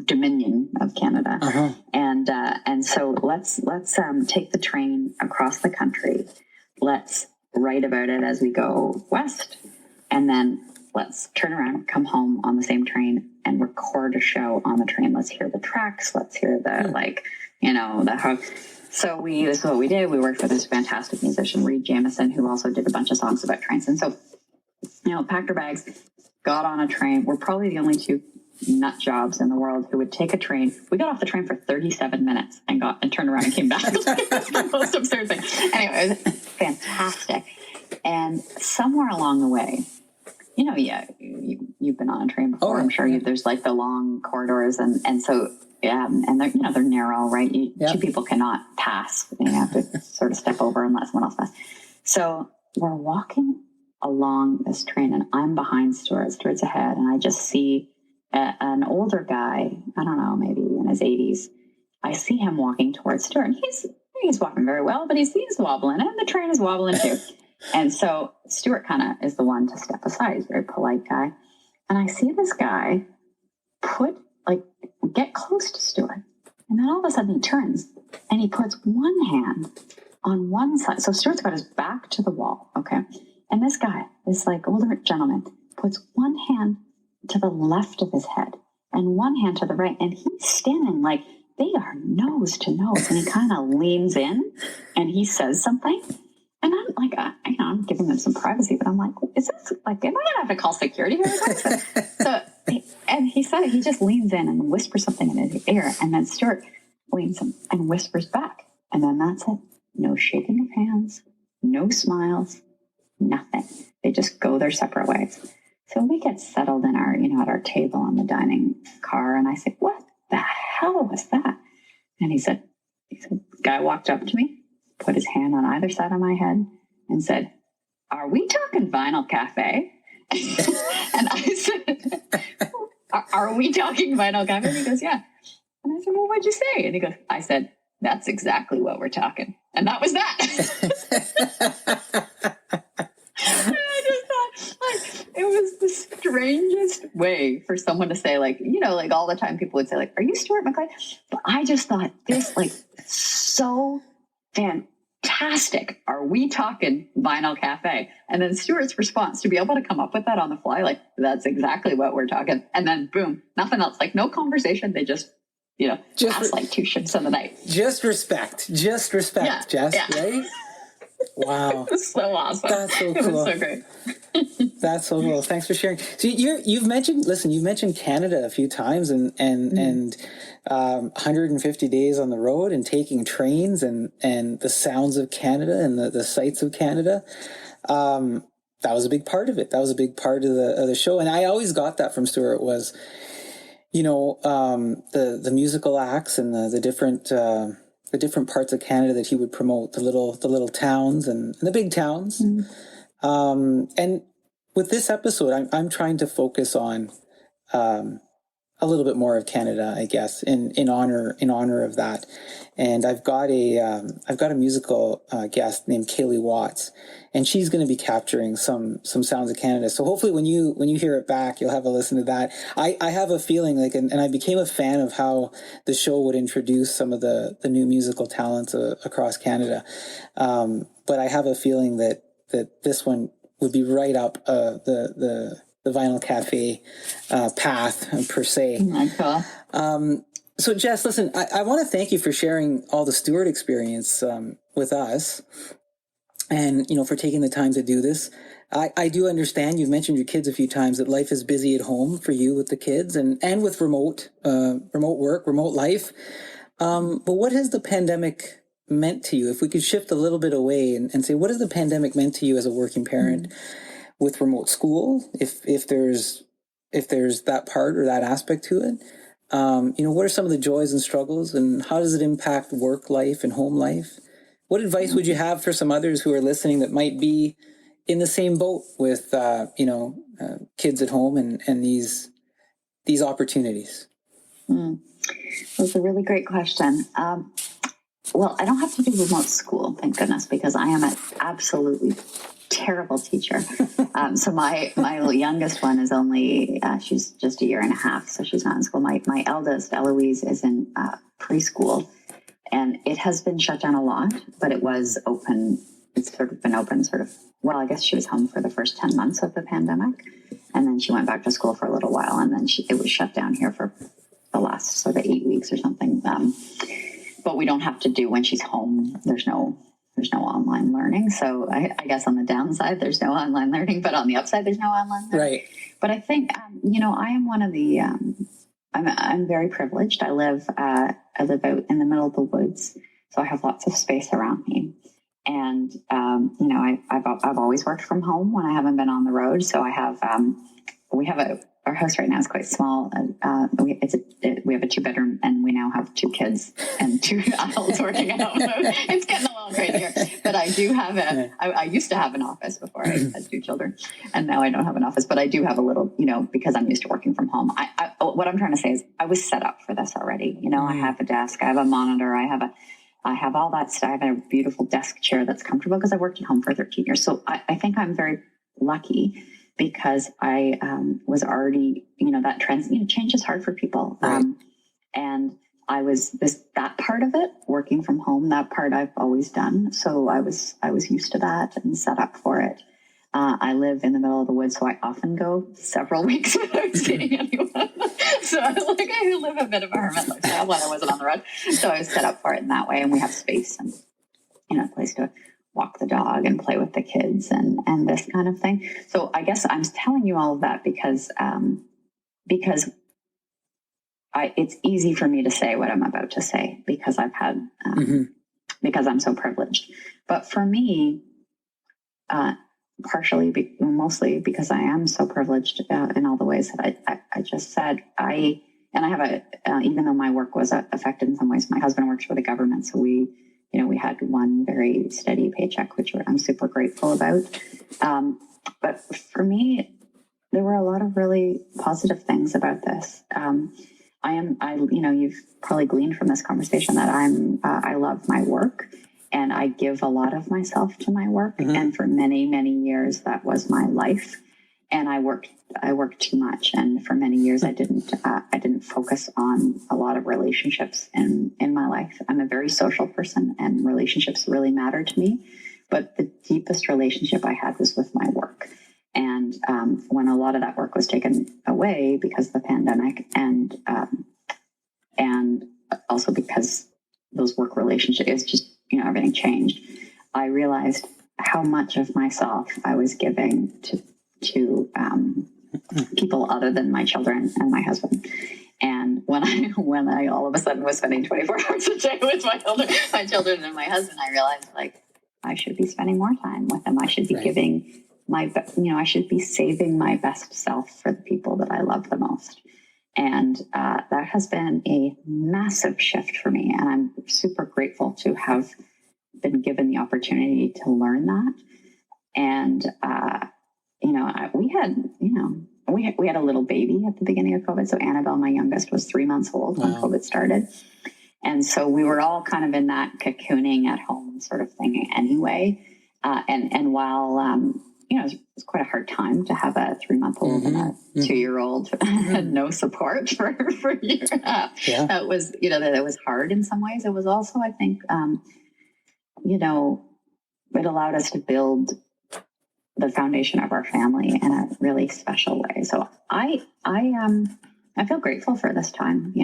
Dominion of Canada. Uh-huh. And so let's take the train across the country. Let's write about it as we go west. And then let's turn around, come home on the same train and record a show on the train. Let's hear the tracks. Let's hear the, the hook. So this is what we did. We worked with this fantastic musician, Reed Jamison, who also did a bunch of songs about trains. And so, packed our bags, got on a train. We're probably the only two nut jobs in the world who would take a train. We got off the train for 37 minutes and turned around and came back. It was the most absurd thing. Anyway, it was fantastic. And somewhere along the way, you've been on a train before. I'm sure there's the long corridors and so and they're narrow, right? Two people cannot pass. You have to sort of step over and let someone else pass. So we're walking along this train and I'm behind Stuart. Stuart's ahead and I just see an older guy, I don't know, maybe in his 80s. I see him walking towards Stuart and he's walking very well, but he's wobbling and the train is wobbling too. And so Stuart kind of is the one to step aside. He's a very polite guy. And I see this guy get close to Stuart. And then all of a sudden he turns and he puts one hand on one side. So Stuart's got his back to the wall. Okay. And this guy, this older gentleman, puts one hand to the left of his head and one hand to the right. And he's standing they are nose to nose. And he kind of leans in and he says something. And I'm I'm giving them some privacy, but I'm like, is this am I going to have to call security here? So, and he said, he just leans in and whispers something in his ear. And then Stuart leans in and whispers back. And then that's it. No shaking of hands, no smiles. Nothing. They just go their separate ways. So we get settled in our, at our table on the dining car. And I say, what the hell was that? And he said, guy walked up to me, put his hand on either side of my head and said, are we talking Vinyl Cafe? And I said, are we talking Vinyl Cafe? And he goes, yeah. And I said, well, what'd you say? And he goes, I said, that's exactly what we're talking. And that was that. I just thought, it was the strangest way for someone to say, all the time people would say, are you Stuart McLean? But I just thought this, so fantastic. Are we talking Vinyl Cafe? And then Stuart's response to be able to come up with that on the fly, that's exactly what we're talking. And then boom, nothing else, no conversation. They just, pass two ships in the night. Just respect, Jess, right? Wow. It was so awesome. That's so cool. It was so great. That's so cool. Thanks for sharing. So you've mentioned Canada a few times and 150 days on the road and taking trains and the sounds of Canada and the sights of Canada. That was a big part of it. That was a big part of the show. And I always got that from Stuart was, the musical acts and the different parts of Canada that he would promote, the little towns and the big towns. And with this episode, I'm trying to focus on a little bit more of Canada, I guess, in honor of that. And I've got a musical guest named Kaylee Watts, and she's going to be capturing some sounds of Canada. So hopefully when you hear it back, you'll have a listen to that. I have a feeling and I became a fan of how the show would introduce some of the new musical talents across Canada. But I have a feeling that this one would be right up the Vinyl Cafe path per se. Cool. So Jess, listen, I want to thank you for sharing all the Stuart experience with us, and for taking the time to do this. I do understand, you've mentioned your kids a few times, that life is busy at home for you with the kids and with remote work, remote life. But what has the pandemic meant to you? If we could shift a little bit away and say, what has the pandemic meant to you as a working parent with remote school? If there's that part or that aspect to it, what are some of the joys and struggles, and how does it impact work life and home life? What advice would you have for some others who are listening that might be in the same boat with, kids at home and these opportunities? That's a really great question. Well, I don't have to do remote school, thank goodness, because I am an absolutely terrible teacher. So my youngest one is only, she's just a year and a half, so she's not in school. My eldest, Eloise, is in preschool, and it has been shut down a lot, but it was open. It's sort of been open well, I guess she was home for the first 10 months of the pandemic, and then she went back to school for a little while, and then it was shut down here for the last sort of 8 weeks or something. But we don't have to do when she's home. There's no online learning. So I guess on the downside, there's no online learning, but on the upside, there's no online learning. Right. But I think, I am one of the, I'm very privileged. I live out in the middle of the woods. So I have lots of space around me. And, I've always worked from home when I haven't been on the road. So I have, our house right now is quite small. We have a 2-bedroom, and we now have 2 kids and 2 adults working at home. It's getting a little crazier. But I do have I used to have an office before I had 2 children, and now I don't have an office. But I do have a little, because I'm used to working from home. What I'm trying to say is I was set up for this already. I have a desk, I have a monitor, I have all that stuff. I have a beautiful desk chair that's comfortable because I worked at home for 13 years. So I think I'm very lucky, because I was already, that trend, change is hard for people. Right. And I was that part of it, working from home, that part I've always done. So I was used to that and set up for it. I live in the middle of the woods, so I often go several weeks without seeing anyone. So I live a bit of a hermit lifestyle when I wasn't on the road. So I was set up for it in that way. And we have space and, a place to walk the dog and play with the kids and this kind of thing. So I guess I'm telling you all of that because it's easy for me to say what I'm about to say, because I've had, because I'm so privileged. But for me, mostly because I am so privileged in all the ways that I just said, I have even though my work was affected in some ways, my husband works for the government. So we had one very steady paycheck, which I'm super grateful about. But for me, there were a lot of really positive things about this. You've probably gleaned from this conversation that I love my work, and I give a lot of myself to my work. And for many, many years, that was my life. And I worked too much. And for many years, I didn't focus on a lot of relationships in my life. I'm a very social person, and relationships really matter to me. But the deepest relationship I had was with my work. And when a lot of that work was taken away because of the pandemic, and also because those work relationships, just, everything changed, I realized how much of myself I was giving to people other than my children and my husband. And when I all of a sudden was spending 24 hours a day with my children and my husband, I realized, I should be spending more time with them. I should be giving I should be saving my best self for the people that I love the most. And that has been a massive shift for me. And I'm super grateful to have been given the opportunity to learn that. And, we had a little baby at the beginning of COVID. So Annabelle, my youngest, was 3 months old when COVID started. And so we were all kind of in that cocooning at home sort of thing anyway. And while, it was quite a hard time to have a 3-month-old and a 2-year-old and no support for a year and a half. Yeah. That was, that was hard in some ways. It was also, I think, it allowed us to build the foundation of our family in a really special way. So I feel grateful for this time,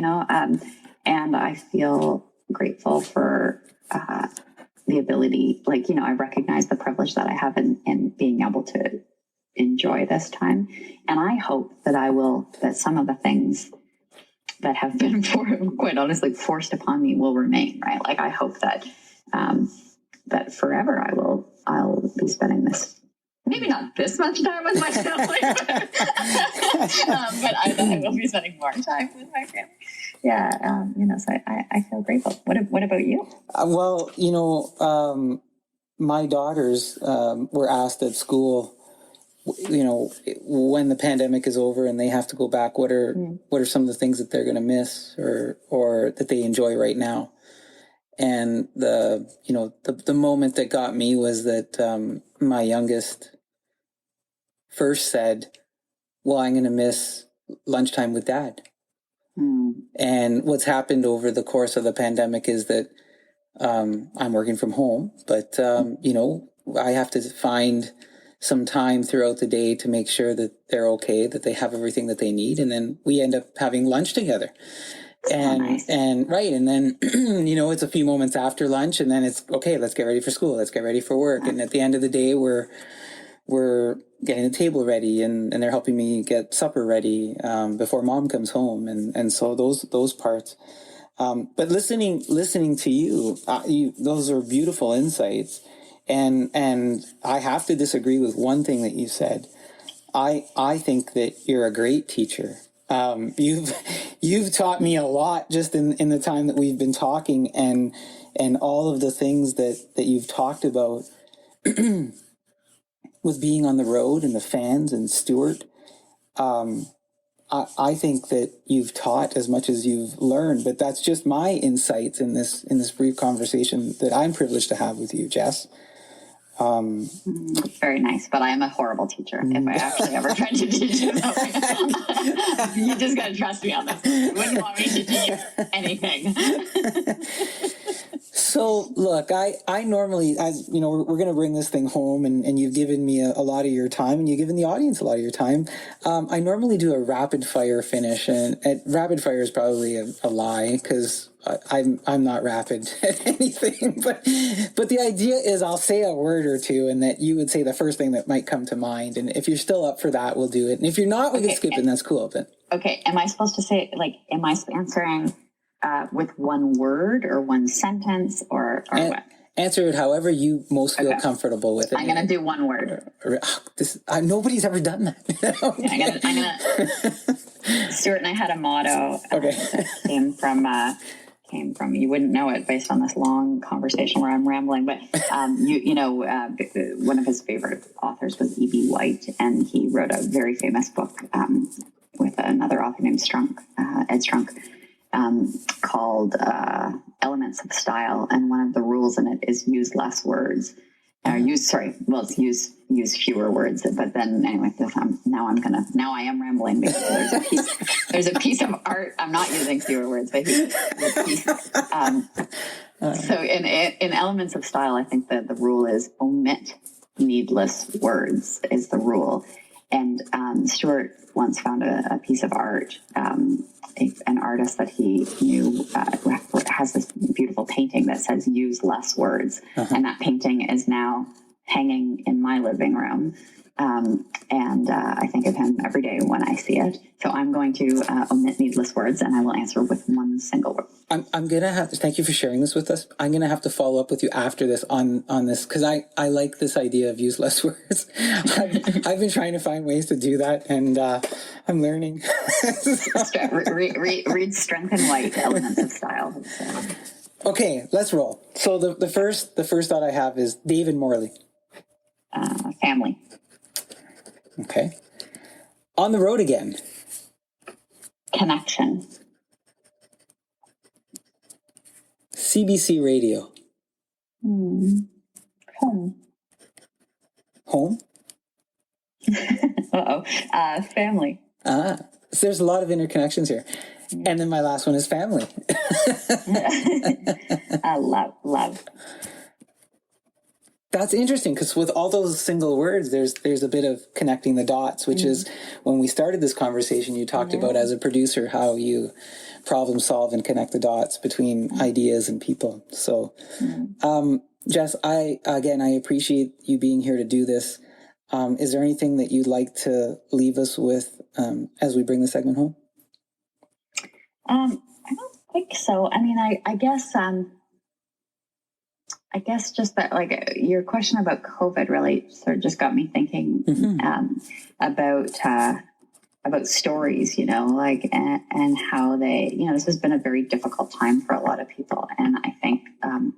and I feel grateful for the ability, I recognize the privilege that I have in being able to enjoy this time. And I hope that some of the things that have been quite honestly forced upon me will remain, right? Like I hope that that forever I'll be spending this, maybe not this much time with my family, but I will be spending more time with my family. Yeah, so I feel grateful. What about you? My daughters were asked at school, when the pandemic is over and they have to go back, what are some of the things that they're going to miss or that they enjoy right now? And the moment that got me was that my youngest first said, well, I'm going to miss lunchtime with Dad. And what's happened over the course of the pandemic is that I'm working from home, but, I have to find some time throughout the day to make sure that they're okay, that they have everything that they need. And then we end up having lunch together. And then, it's a few moments after lunch and then it's okay, let's get ready for school. Let's get ready for work. And at the end of the day, we're getting the table ready and they're helping me get supper ready, before Mom comes home. And so those parts, but listening to you, those are beautiful insights. And I have to disagree with one thing that you said. I think that you're a great teacher. You've taught me a lot just in the time that we've been talking and all of the things that you've talked about with being on the road and the fans and Stuart. I think that you've taught as much as you've learned, but that's just my insights in this brief conversation that I'm privileged to have with you, Jess. Very nice, but I am a horrible teacher if I actually ever tried to teach you. You just got to trust me on this. You wouldn't want me to teach you anything. So look, I normally, we're going to bring this thing home and you've given me a lot of your time and you've given the audience a lot of your time. I normally do a rapid fire finish and rapid fire is probably a lie because I'm not rapid at anything, but the idea is I'll say a word or two and that you would say the first thing that might come to mind. And if you're still up for that, we'll do it. And if you're not, we can skip it and that's cool. But okay. Am I supposed to say, am I answering with one word or one sentence or what? Answer it however you most feel comfortable with it. I'm going to do one word. Nobody's ever done that. I'm gonna Stuart and I had a motto that came from, you wouldn't know it based on this long conversation where I'm rambling, but one of his favorite authors was E.B. White, and he wrote a very famous book with another author named Ed Strunk, called Elements of Style, and one of the rules in it is use less words. Use fewer words. But then anyway, now I am rambling because there's a piece of art. I'm not using fewer words, but so in Elements of Style, I think that the rule is omit needless words is the rule. And Stuart once found a piece of art, an artist that he knew has this beautiful painting that says use less words. And that painting is now hanging in my living room. And I think of him every day when I see it. So I'm going to omit needless words, and I will answer with one single word. I'm going to have to, thank you for sharing this with us. I'm going to have to follow up with you after this on this, because I like this idea of use less words. I've been trying to find ways to do that, and I'm learning. Read Strength and White, Elements of Style. Okay, let's roll. So the first thought I have is David Morley. Family. Okay. On the road again. Connection. CBC radio. Home. Home? Uh-oh. Family. So there's a lot of interconnections here. And then my last one is family. Love. That's interesting, because with all those single words, there's a bit of connecting the dots, which is when we started this conversation, you talked about as a producer how you problem solve and connect the dots between ideas and people. So, Jess, I appreciate you being here to do this. Is there anything that you'd like to leave us with as we bring the segment home? I don't think so. I mean, I guess just that, like, your question about COVID really sort of just got me thinking about stories, like, and how they, this has been a very difficult time for a lot of people. And I think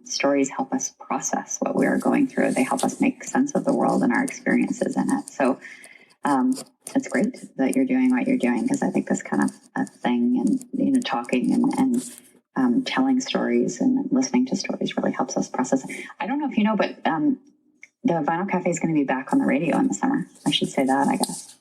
stories help us process what we are going through. They help us make sense of the world and our experiences in it. So it's great that you're doing what you're doing, because I think this kind of a thing and, talking and telling stories and listening to stories really helps us process it. I don't know if you know, but the Vinyl Cafe is going to be back on the radio in the summer. I should say that, I guess.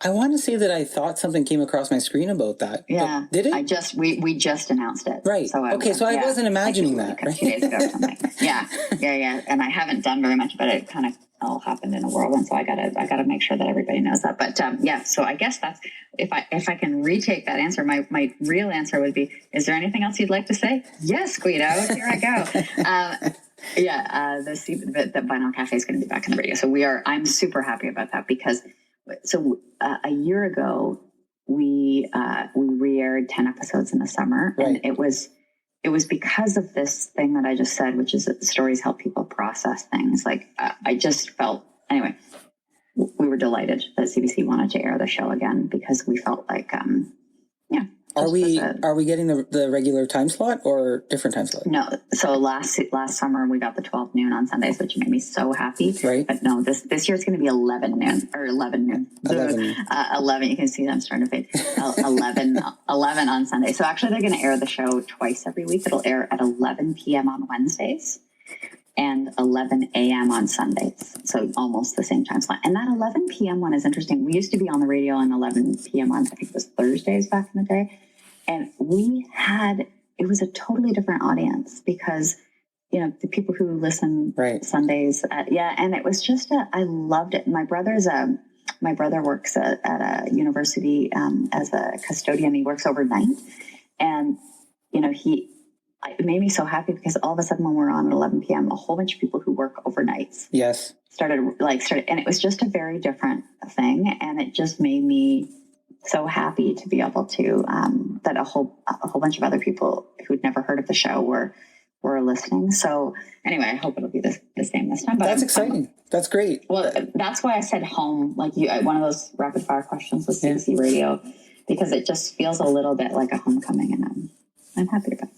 I want to say that I thought something came across my screen about that. Yeah. Did it? We just announced it. Right. So I wasn't imagining that. Like 2 days ago or something. Yeah. And I haven't done very much, but it kind of all happened in a whirlwind. So I gotta make sure that everybody knows that. But so I guess that's, if I can retake that answer, my real answer would be, is there anything else you'd like to say? Yes, Guido, here I go. The Vinyl Cafe is going to be back on the radio. So I'm super happy about that, because a year ago we re-aired 10 episodes in the summer, right. And it was because of this thing that I just said, which is that stories help people process things. Like, I just felt, anyway, we were delighted that CBC wanted to air the show again, because we felt like, Are we getting the regular time slot or different time slot? No. So last summer we got the 12 noon on Sundays, which made me so happy. Right. But no, this year it's going to be 11 noon. 11. You can see them starting to fade. 11 on Sunday. So actually they're going to air the show twice every week. It'll air at 11 p.m. on Wednesdays and 11 a.m. on Sundays. So almost the same time slot. And that 11 p.m. one is interesting. We used to be on the radio on 11 p.m. on, I think it was Thursdays back in the day. And it was a totally different audience, because, the people who listen Sundays, and it was just I loved it. My brother works at a university as a custodian. He works overnight, and, it made me so happy, because all of a sudden when we're on at 11 p.m., a whole bunch of people who work overnights started, and it was just a very different thing. And it just made me so happy to be able to, that a whole bunch of other people who'd never heard of the show were listening. So anyway, I hope it'll be the same this time. But that's exciting. That's great. Well, that's why I said home, like one of those rapid fire questions was CBC radio, because it just feels a little bit like a homecoming, and I'm happy about it.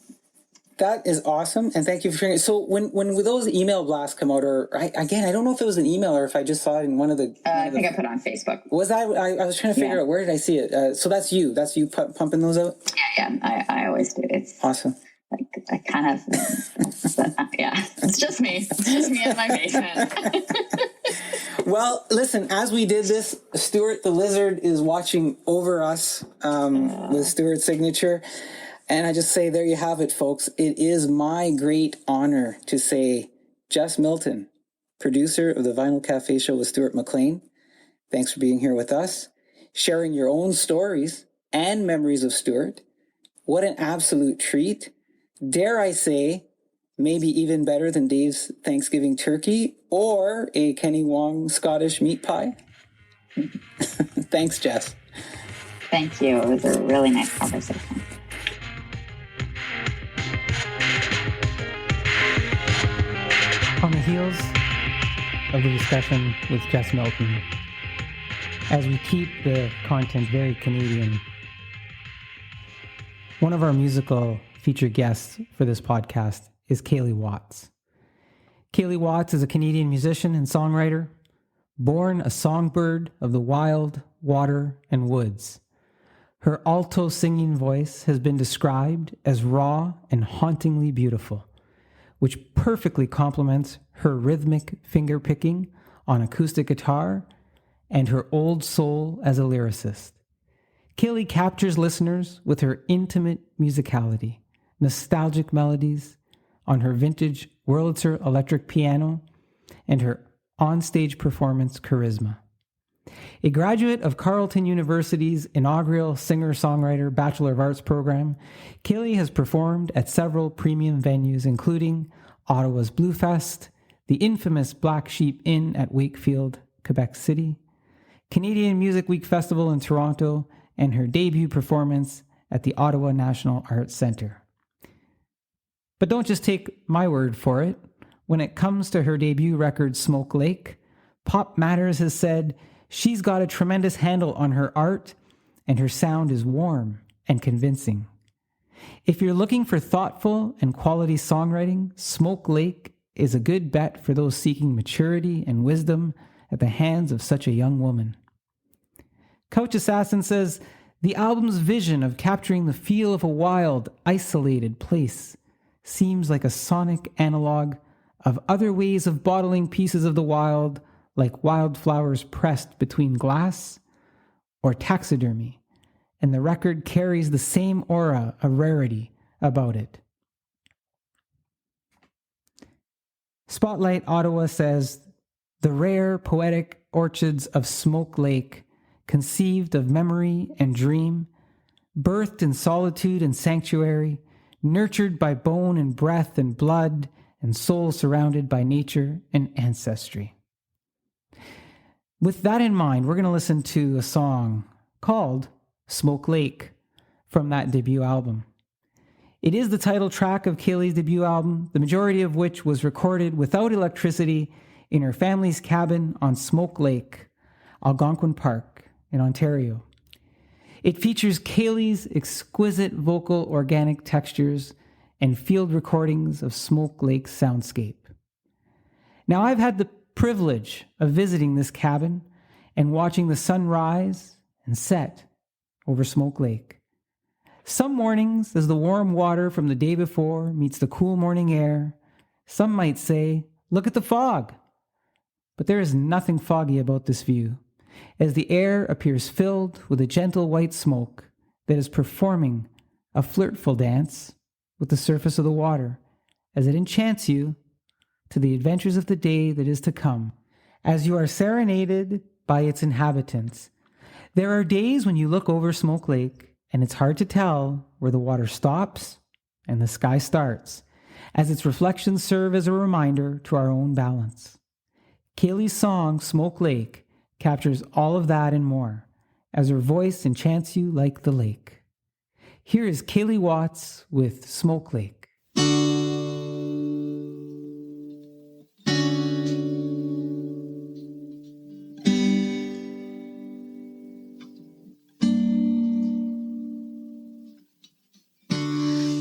That is awesome, and thank you for sharing it. So when those email blasts come out, or I don't know if it was an email or if I just saw it in one of the... I think I put it on Facebook. Was I was trying to figure out, where did I see it? So that's you pumping those out? Yeah, I always do. It's awesome. Like, I kind of, it's just me. It's just me in my basement. Well, listen, as we did this, Stuart the Lizard is watching over us with Stuart's signature. And I just say, there you have it, folks. It is my great honor to say, Jess Milton, producer of the Vinyl Cafe show with Stuart McLean. Thanks for being here with us, sharing your own stories and memories of Stuart. What an absolute treat. Dare I say, maybe even better than Dave's Thanksgiving turkey or a Kenny Wong Scottish meat pie. Thanks, Jess. Thank you. It was a really nice conversation. On the heels of the discussion with Jess Milton, as we keep the content very Canadian, one of our musical featured guests for this podcast is Kaylee Watts. Kaylee Watts is a Canadian musician and songwriter, born a songbird of the wild, water, and woods. Her alto singing voice has been described as raw and hauntingly beautiful, which perfectly complements her rhythmic finger-picking on acoustic guitar and her old soul as a lyricist. Kaylee captures listeners with her intimate musicality, nostalgic melodies on her vintage Wurlitzer electric piano, and her onstage performance charisma. A graduate of Carleton University's inaugural singer-songwriter Bachelor of Arts program, Kaylee has performed at several premium venues, including Ottawa's Bluefest, the infamous Black Sheep Inn at Wakefield, Quebec City, Canadian Music Week Festival in Toronto, and her debut performance at the Ottawa National Arts Centre. But don't just take my word for it. When it comes to her debut record, Smoke Lake, Pop Matters has said she's got a tremendous handle on her art and her sound is warm and convincing. If you're looking for thoughtful and quality songwriting, Smoke Lake is a good bet for those seeking maturity and wisdom at the hands of such a young woman. Couch Assassin says, the album's vision of capturing the feel of a wild, isolated place seems like a sonic analog of other ways of bottling pieces of the wild, like wildflowers pressed between glass or taxidermy, and the record carries the same aura of rarity about it. Spotlight Ottawa says, the rare poetic orchids of Smoke Lake, conceived of memory and dream, birthed in solitude and sanctuary, nurtured by bone and breath and blood, and soul surrounded by nature and ancestry. With that in mind, we're going to listen to a song called Smoke Lake from that debut album. It is the title track of Kaylee's debut album, the majority of which was recorded without electricity in her family's cabin on Smoke Lake, Algonquin Park in Ontario. It features Kaylee's exquisite vocal organic textures and field recordings of Smoke Lake's soundscape. Now, I've had the privilege of visiting this cabin and watching the sun rise and set over Smoke Lake. Some mornings, as the warm water from the day before meets the cool morning air, some might say, look at the fog. But there is nothing foggy about this view, as the air appears filled with a gentle white smoke that is performing a flirtful dance with the surface of the water as it enchants you to the adventures of the day that is to come, as you are serenaded by its inhabitants. There are days when you look over Smoke Lake and it's hard to tell where the water stops and the sky starts, as its reflections serve as a reminder to our own balance. Kaylee's song, Smoke Lake, captures all of that and more, as her voice enchants you like the lake. Here is Kaylee Watts with Smoke Lake.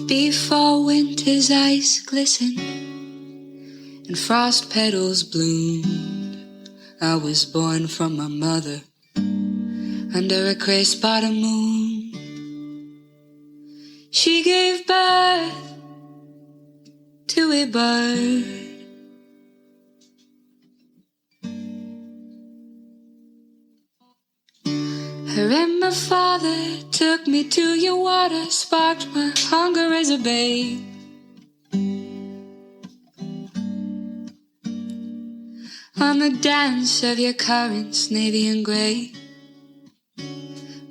Before winter's ice glistened and frost petals bloomed, I was born from my mother under a crisp autumn moon. She gave birth to a bird. Her and my father took me to your water, sparked my hunger as a babe. On the dance of your currents, navy and gray,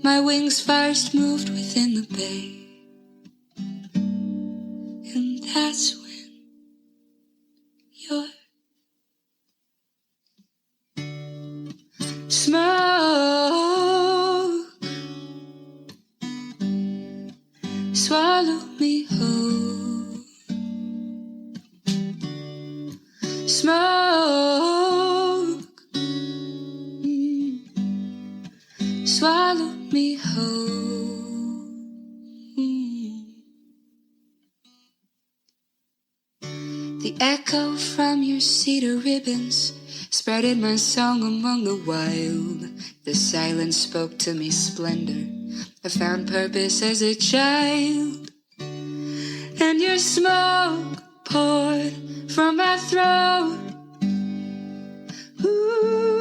my wings first moved within the bay. And that's when smoke. Swallow me whole. The echo from your cedar ribbons spreaded my song among the wild. The silence spoke to me splendor. I found purpose as a child. And your smoke poured from my throat. Ooh.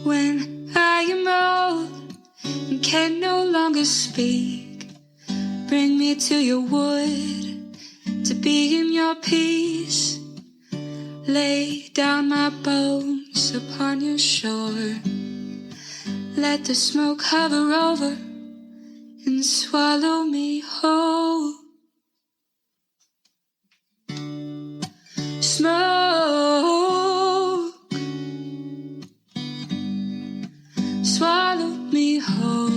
When I am old and can no longer speak, bring me to your wood to be in your peace. Lay down my bones upon your shore. Let the smoke hover over and swallow me whole. Smoke, swallow me whole.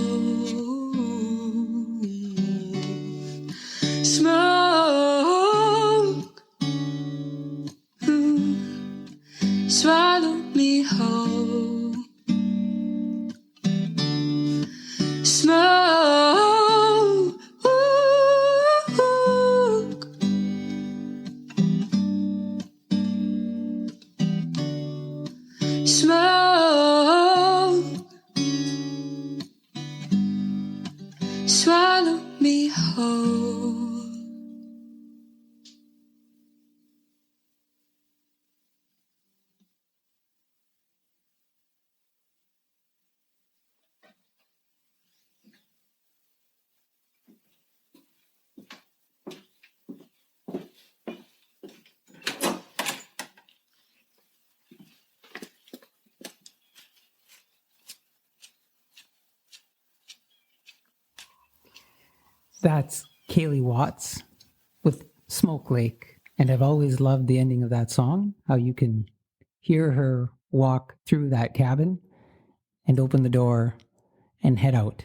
Smoke, swallow me whole. Smoke, smoke, swallow me whole. That's Kaylee Watts with Smoke Lake. And I've always loved the ending of that song, how you can hear her walk through that cabin and open the door and head out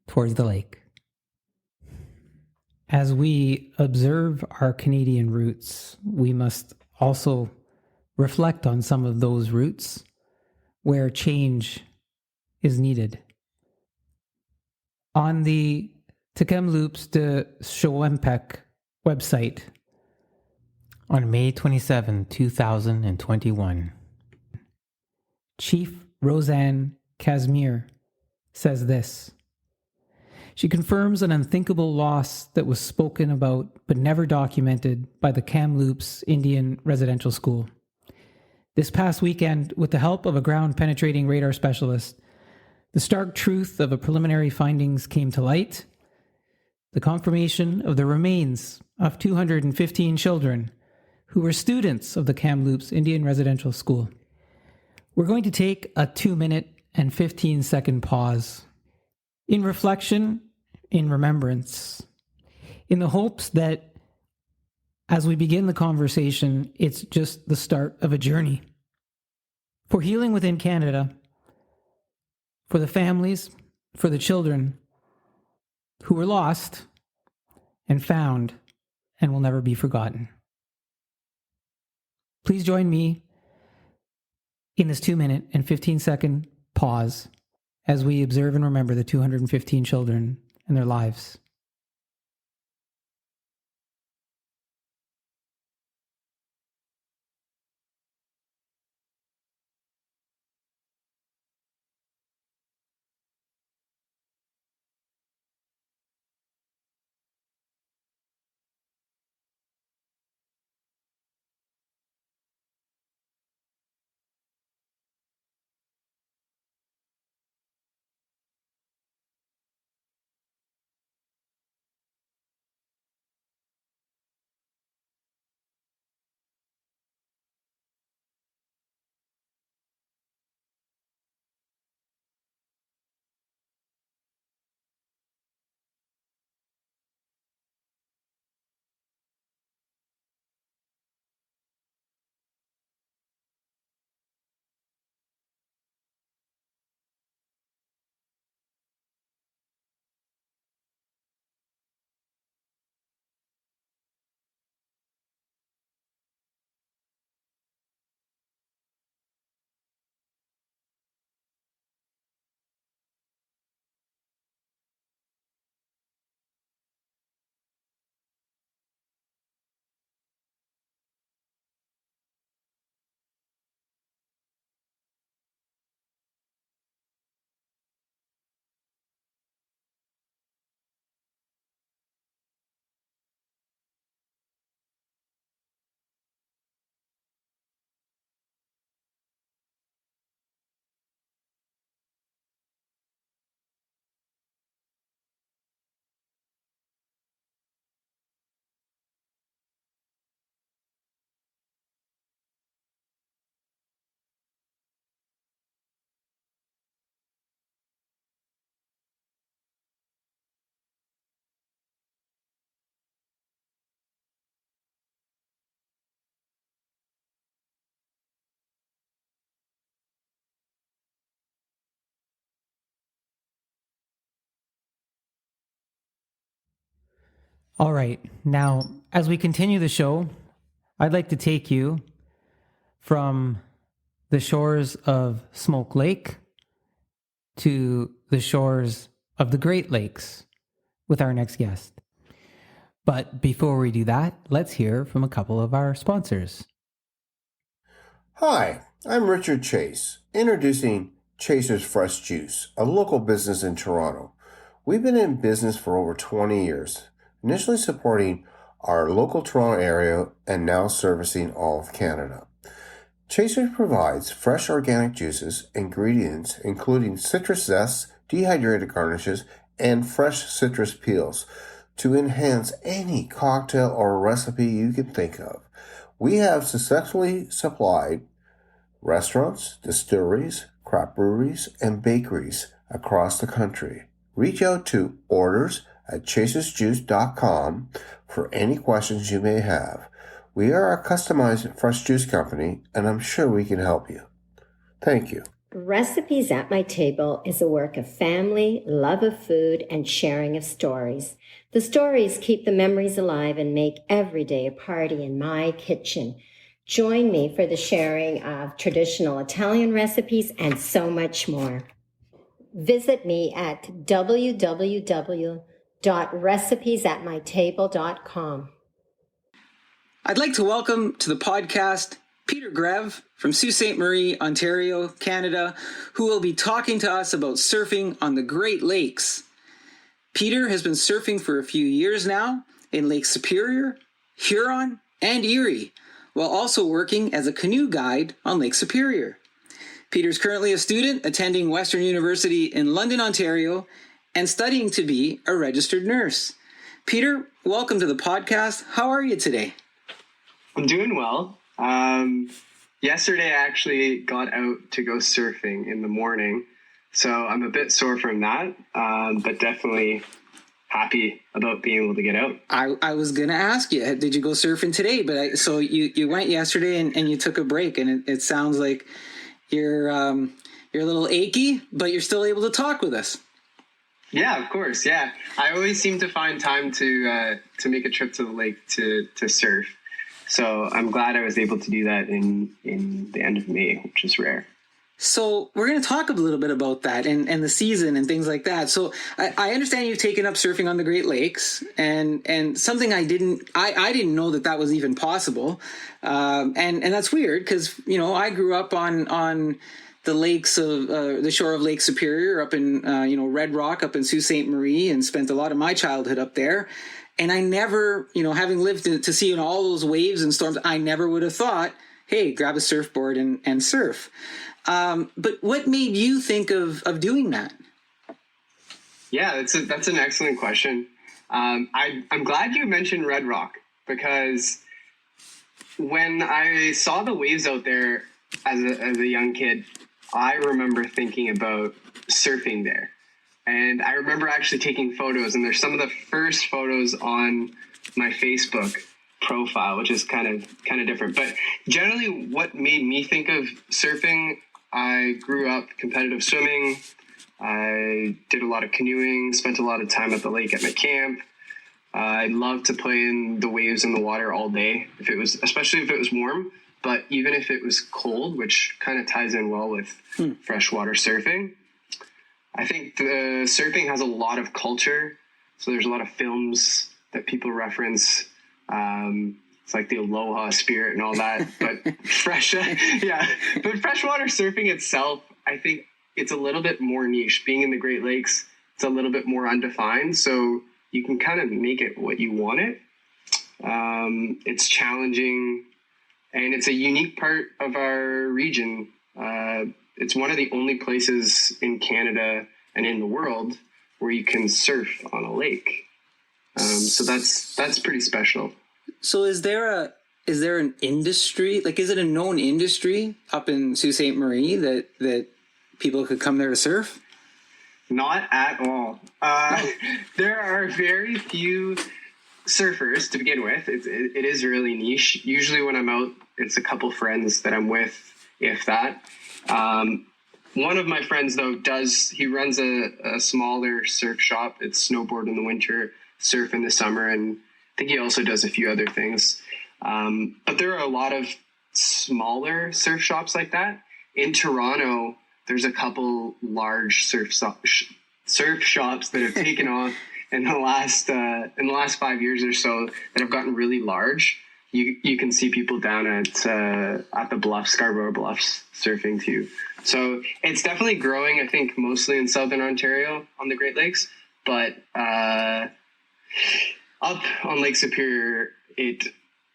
towards the lake. As we observe our Canadian roots, we must also reflect on some of those roots where change is needed. On the Tk'emlúps de Secwépem website on May 27, 2021, Chief Roseanne Casimir says this. She confirms an unthinkable loss that was spoken about but never documented by the Tk'emlúps Indian Residential School. This past weekend, with the help of a ground-penetrating radar specialist, the stark truth of the preliminary findings came to light. The confirmation of the remains of 215 children who were students of the Tk'emlúps Indian Residential School. We're going to take a 2-minute and 15-second pause in reflection, in remembrance, in the hopes that as we begin the conversation, it's just the start of a journey for healing within Canada, for the families, for the children who were lost and found and will never be forgotten. Please join me in this 2-minute and 15-second pause as we observe and remember the 215 children and their lives. All right. Now, as we continue the show, I'd like to take you from the shores of Smoke Lake to the shores of the Great Lakes with our next guest. But before we do that, let's hear from a couple of our sponsors. Hi, I'm Richard Chase, introducing Chaser's Fresh Juice, a local business in Toronto. We've been in business for over 20 years, initially supporting our local Toronto area and now servicing all of Canada. Chaser provides fresh organic juices, ingredients including citrus zest, dehydrated garnishes, and fresh citrus peels to enhance any cocktail or recipe you can think of. We have successfully supplied restaurants, distilleries, craft breweries, and bakeries across the country. Reach out to orders@chasersjuice.com for any questions you may have. We are a customized fresh juice company, and I'm sure we can help you. Thank you. Recipes at My Table is a work of family, love of food, and sharing of stories. The stories keep the memories alive and make every day a party in my kitchen. Join me for the sharing of traditional Italian recipes and so much more. Visit me at www.recipesatmytable.com. I'd like to welcome to the podcast Peter Greve from Sault Ste. Marie, Ontario, Canada, who will be talking to us about surfing on the Great Lakes. Peter has been surfing for a few years now in Lake Superior, Huron, and Erie, while also working as a canoe guide on Lake Superior. Peter's currently a student attending Western University in London, Ontario, and studying to be a registered nurse. Peter, welcome to the podcast. How are you today? I'm doing well. Yesterday I actually got out to go surfing in the morning, so I'm a bit sore from that, but definitely happy about being able to get out. I was going to ask you, did you go surfing today? But so you went yesterday and you took a break, and it sounds like you're a little achy, but you're still able to talk with us. Yeah, of course. Yeah, I always seem to find time to make a trip to the lake to surf. So I'm glad I was able to do that in the end of May, which is rare. So we're going to talk a little bit about that and the season and things like that. So I understand you've taken up surfing on the Great Lakes, and something I didn't know that was even possible. And that's weird because, I grew up on the lakes of the shore of Lake Superior up in, Red Rock up in Sault Ste. Marie, and spent a lot of my childhood up there. And I never, having lived to see all those waves and storms, I never would have thought, hey, grab a surfboard and surf. But what made you think of doing that? Yeah, that's an excellent question. I'm glad you mentioned Red Rock, because when I saw the waves out there as a young kid, I remember thinking about surfing there. And I remember actually taking photos, and there's some of the first photos on my Facebook profile, which is kind of different. But generally, what made me think of surfing, I grew up competitive swimming. I did a lot of canoeing, spent a lot of time at the lake at my camp. I loved to play in the waves in the water all day, especially if it was warm. But even if it was cold, which kind of ties in well with freshwater surfing. I think the surfing has a lot of culture. So there's a lot of films that people reference. It's like the Aloha spirit and all that, but freshwater surfing itself, I think it's a little bit more niche. Being in the Great Lakes, it's a little bit more undefined. So you can kind of make it what you want it. It's challenging, and it's a unique part of our region. It's one of the only places in Canada and in the world where you can surf on a lake. So that's pretty special. So is there an industry, like, is it a known industry up in Sault Ste. Marie that people could come there to surf? Not at all. There are very few surfers to begin with. It is really niche. Usually when I'm out, it's a couple friends that I'm with, if that. One of my friends, though, he runs a smaller surf shop. It's snowboard in the winter, surf in the summer, and think he also does a few other things. But there are a lot of smaller surf shops like that. In Toronto, there's a couple large surf shops that have taken off in the last 5 years or so that have gotten really large. You can see people down at the Bluffs, Scarborough Bluffs, surfing too. So it's definitely growing. I think mostly in Southern Ontario on the Great Lakes, but up on Lake Superior, it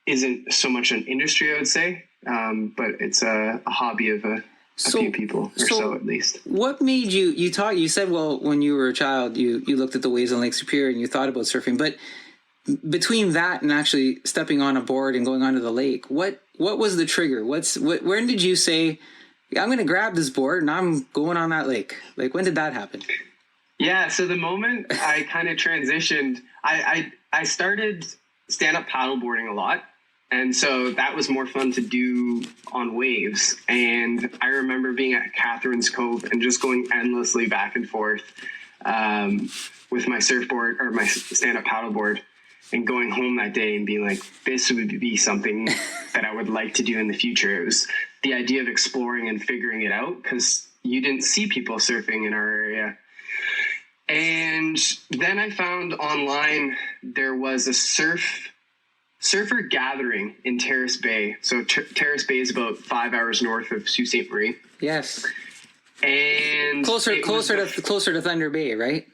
isn't so much an industry, I would say, but it's a hobby of a few people or so at least. What made you said, well, when you were a child, you looked at the waves on Lake Superior and you thought about surfing, but between that and actually stepping on a board and going onto the lake, what was the trigger? When did you say, I'm going to grab this board and I'm going on that lake? Like, when did that happen? Yeah. So the moment I kind of transitioned, I started stand-up paddleboarding a lot. And so that was more fun to do on waves. And I remember being at Catherine's Cove and just going endlessly back and forth with my surfboard or my stand-up paddleboard, and going home that day and being like, this would be something that I would like to do in the future. It was the idea of exploring and figuring it out because you didn't see people surfing in our area. And then I found online there was a surfer gathering in Terrace Bay. So Terrace Bay is about 5 hours north of Sault Ste. Marie. Yes. And closer to Thunder Bay, right?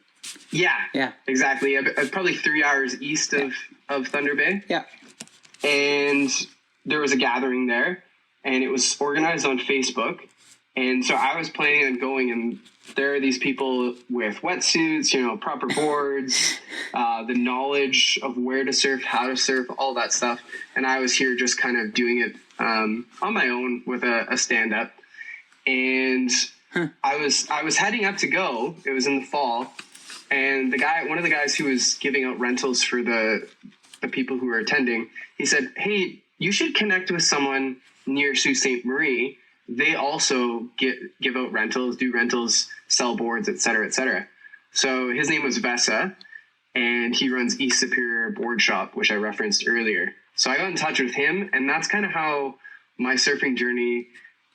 Yeah, exactly. Probably 3 hours east of Thunder Bay. Yeah. And there was a gathering there, and it was organized on Facebook. And so I was planning on going, and there are these people with wetsuits, proper boards, the knowledge of where to surf, how to surf, all that stuff. And I was here just kind of doing it on my own with a stand-up. And I was heading up to go. It was in the fall. And one of the guys who was giving out rentals for the people who were attending, he said, hey, you should connect with someone near Sault Ste. Marie. They also give out rentals, do rentals, sell boards, et cetera, et cetera. So his name was Vesa, and he runs East Superior Board Shop, which I referenced earlier. So I got in touch with him, and that's kind of how my surfing journey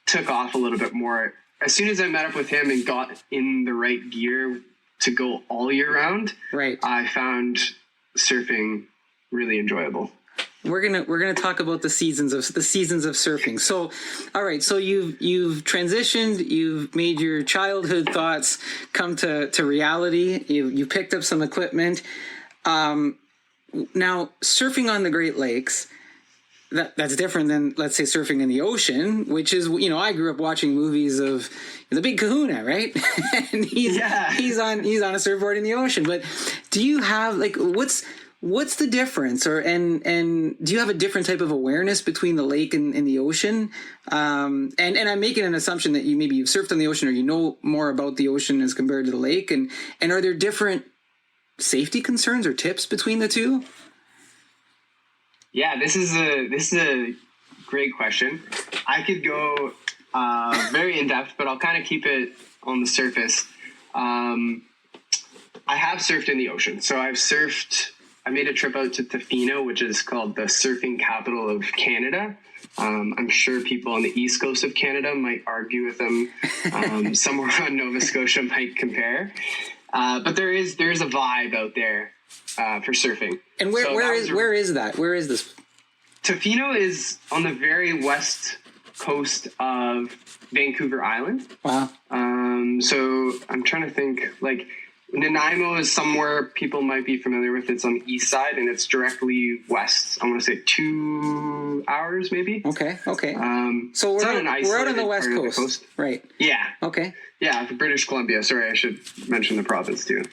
took off a little bit more. As soon as I met up with him and got in the right gear to go all year round, right, I found surfing really enjoyable. We're gonna talk about the seasons of surfing. So, all right. So you've transitioned. You've made your childhood thoughts come to reality. You picked up some equipment. Now, surfing on the Great Lakes, that's different than, let's say, surfing in the ocean, which is, I grew up watching movies of the Big Kahuna, right? And he's on a surfboard in the ocean. But do you have what's the difference, and do you have a different type of awareness between the lake and the ocean? And I'm making an assumption that you've surfed on the ocean, or you know more about the ocean as compared to the lake. And are there different safety concerns or tips between the two? Yeah, this is a great question. I could go very in depth, but I'll kind of keep it on the surface. I have surfed in the ocean, so I made a trip out to Tofino, which is called the surfing capital of Canada. I'm sure people on the east coast of Canada might argue with them. Somewhere on Nova Scotia might compare. But there is a vibe out there for surfing. And where is that? Where is this? Tofino is on the very west coast of Vancouver Island. Wow. So I'm trying to think, Nanaimo is somewhere people might be familiar with. It's on the east side, and it's directly west. I want to say 2 hours, maybe. Okay. So we're out on the west coast. Right. Yeah. Okay. Yeah, British Columbia. Sorry, I should mention the province too.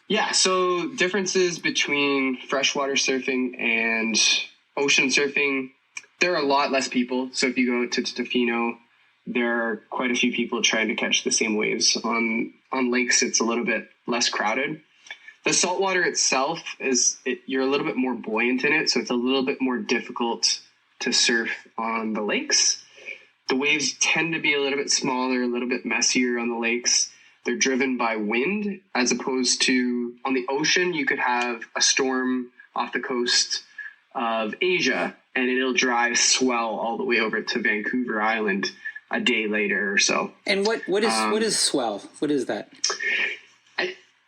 Yeah, so differences between freshwater surfing and ocean surfing. There are a lot less people. So if you go to Tofino, there are quite a few people trying to catch the same waves. On lakes, it's a little bit less crowded. The saltwater itself you're a little bit more buoyant in it, so it's a little bit more difficult to surf on the lakes. The waves tend to be a little bit smaller, a little bit messier on the lakes. they're driven by wind, as opposed to on the ocean, you could have a storm off the coast of Asia and it'll drive swell all the way over to Vancouver Island a day later or so. And what is swell? What is that?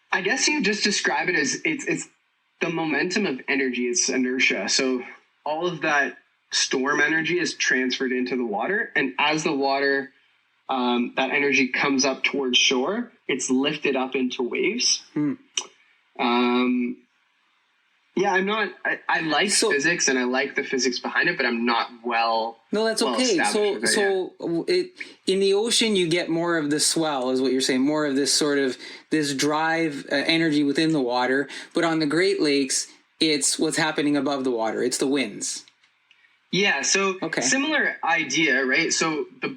I guess you just describe it as it's the momentum of energy. It's inertia. So all of that storm energy is transferred into the water, and as the water that energy comes up towards shore, it's lifted up into waves. Yeah, I like physics and I like the physics behind it, but I'm not No, that's okay. In the ocean, you get more of the swell, is what you're saying, more of this sort of this drive energy within the water. But on the Great Lakes, it's what's happening above the water. It's the winds. Yeah. So similar idea, right? So the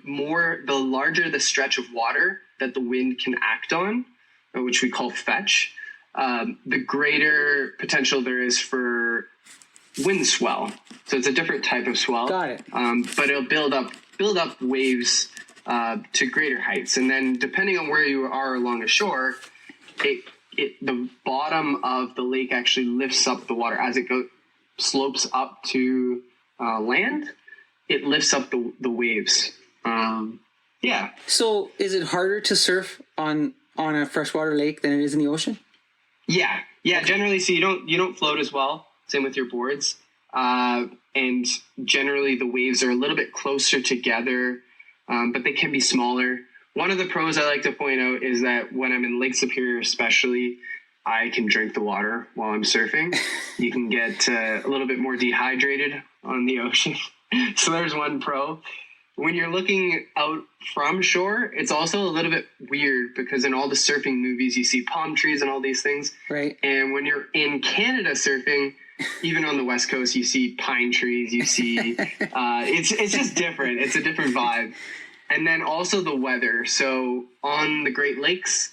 larger the stretch of water that the wind can act on, which we call fetch, the greater potential there is for wind swell. So it's a different type of swell. Got it. But it'll build up waves to greater heights, and then depending on where you are along the shore, the bottom of the lake actually lifts up the water as it slopes up to land. It lifts up the waves. Yeah. So is it harder to surf on a freshwater lake than it is in the ocean? Yeah. Okay. Generally, so you don't float as well. Same with your boards. And generally the waves are a little bit closer together, but they can be smaller. One of the pros I like to point out is that when I'm in Lake Superior, especially, I can drink the water while I'm surfing. You can get a little bit more dehydrated on the ocean. So there's one pro. When you're looking out from shore, it's also a little bit weird because in all the surfing movies, you see palm trees and all these things. Right. And when you're in Canada surfing, even on the West Coast, you see pine trees, you see, it's just different. It's a different vibe. And then also the weather. So on the Great Lakes,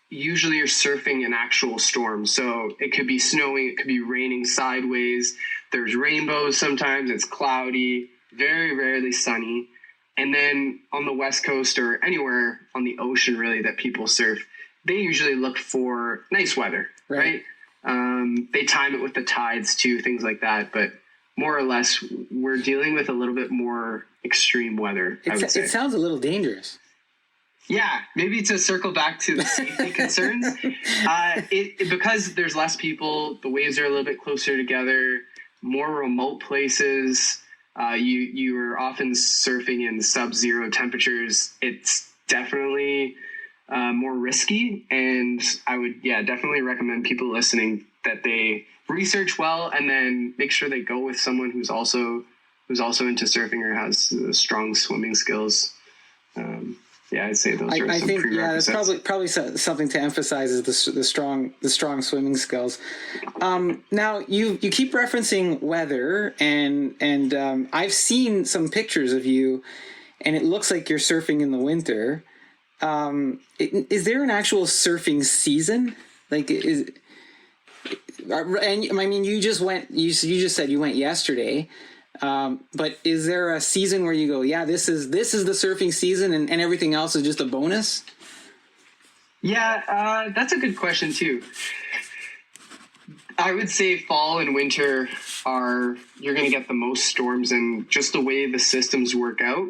usually you're surfing an actual storm. So it could be snowing, it could be raining sideways. There's rainbows sometimes, it's cloudy, very rarely sunny. And then on the West Coast or anywhere on the ocean really that people surf, they usually look for nice weather, right? They time it with the tides too, things like that. But more or less, we're dealing with a little bit more extreme weather, I would say. It sounds a little dangerous. Yeah, maybe to circle back to the safety concerns, because there's less people, the waves are a little bit closer together, more remote places. You are often surfing in sub-zero temperatures. It's definitely more risky, and I would definitely recommend people listening that they research well and then make sure they go with someone who's also into surfing or has strong swimming skills. I'd say those are some prerequisites. That's probably something to emphasize is the strong swimming skills. Now you keep referencing weather, and I've seen some pictures of you, and it looks like you're surfing in the winter. Is there an actual surfing season? You just said you went yesterday. But is there a season where you go, this is the surfing season and everything else is just a bonus? Yeah, that's a good question too. I would say fall and winter you're going to get the most storms, and just the way the systems work out,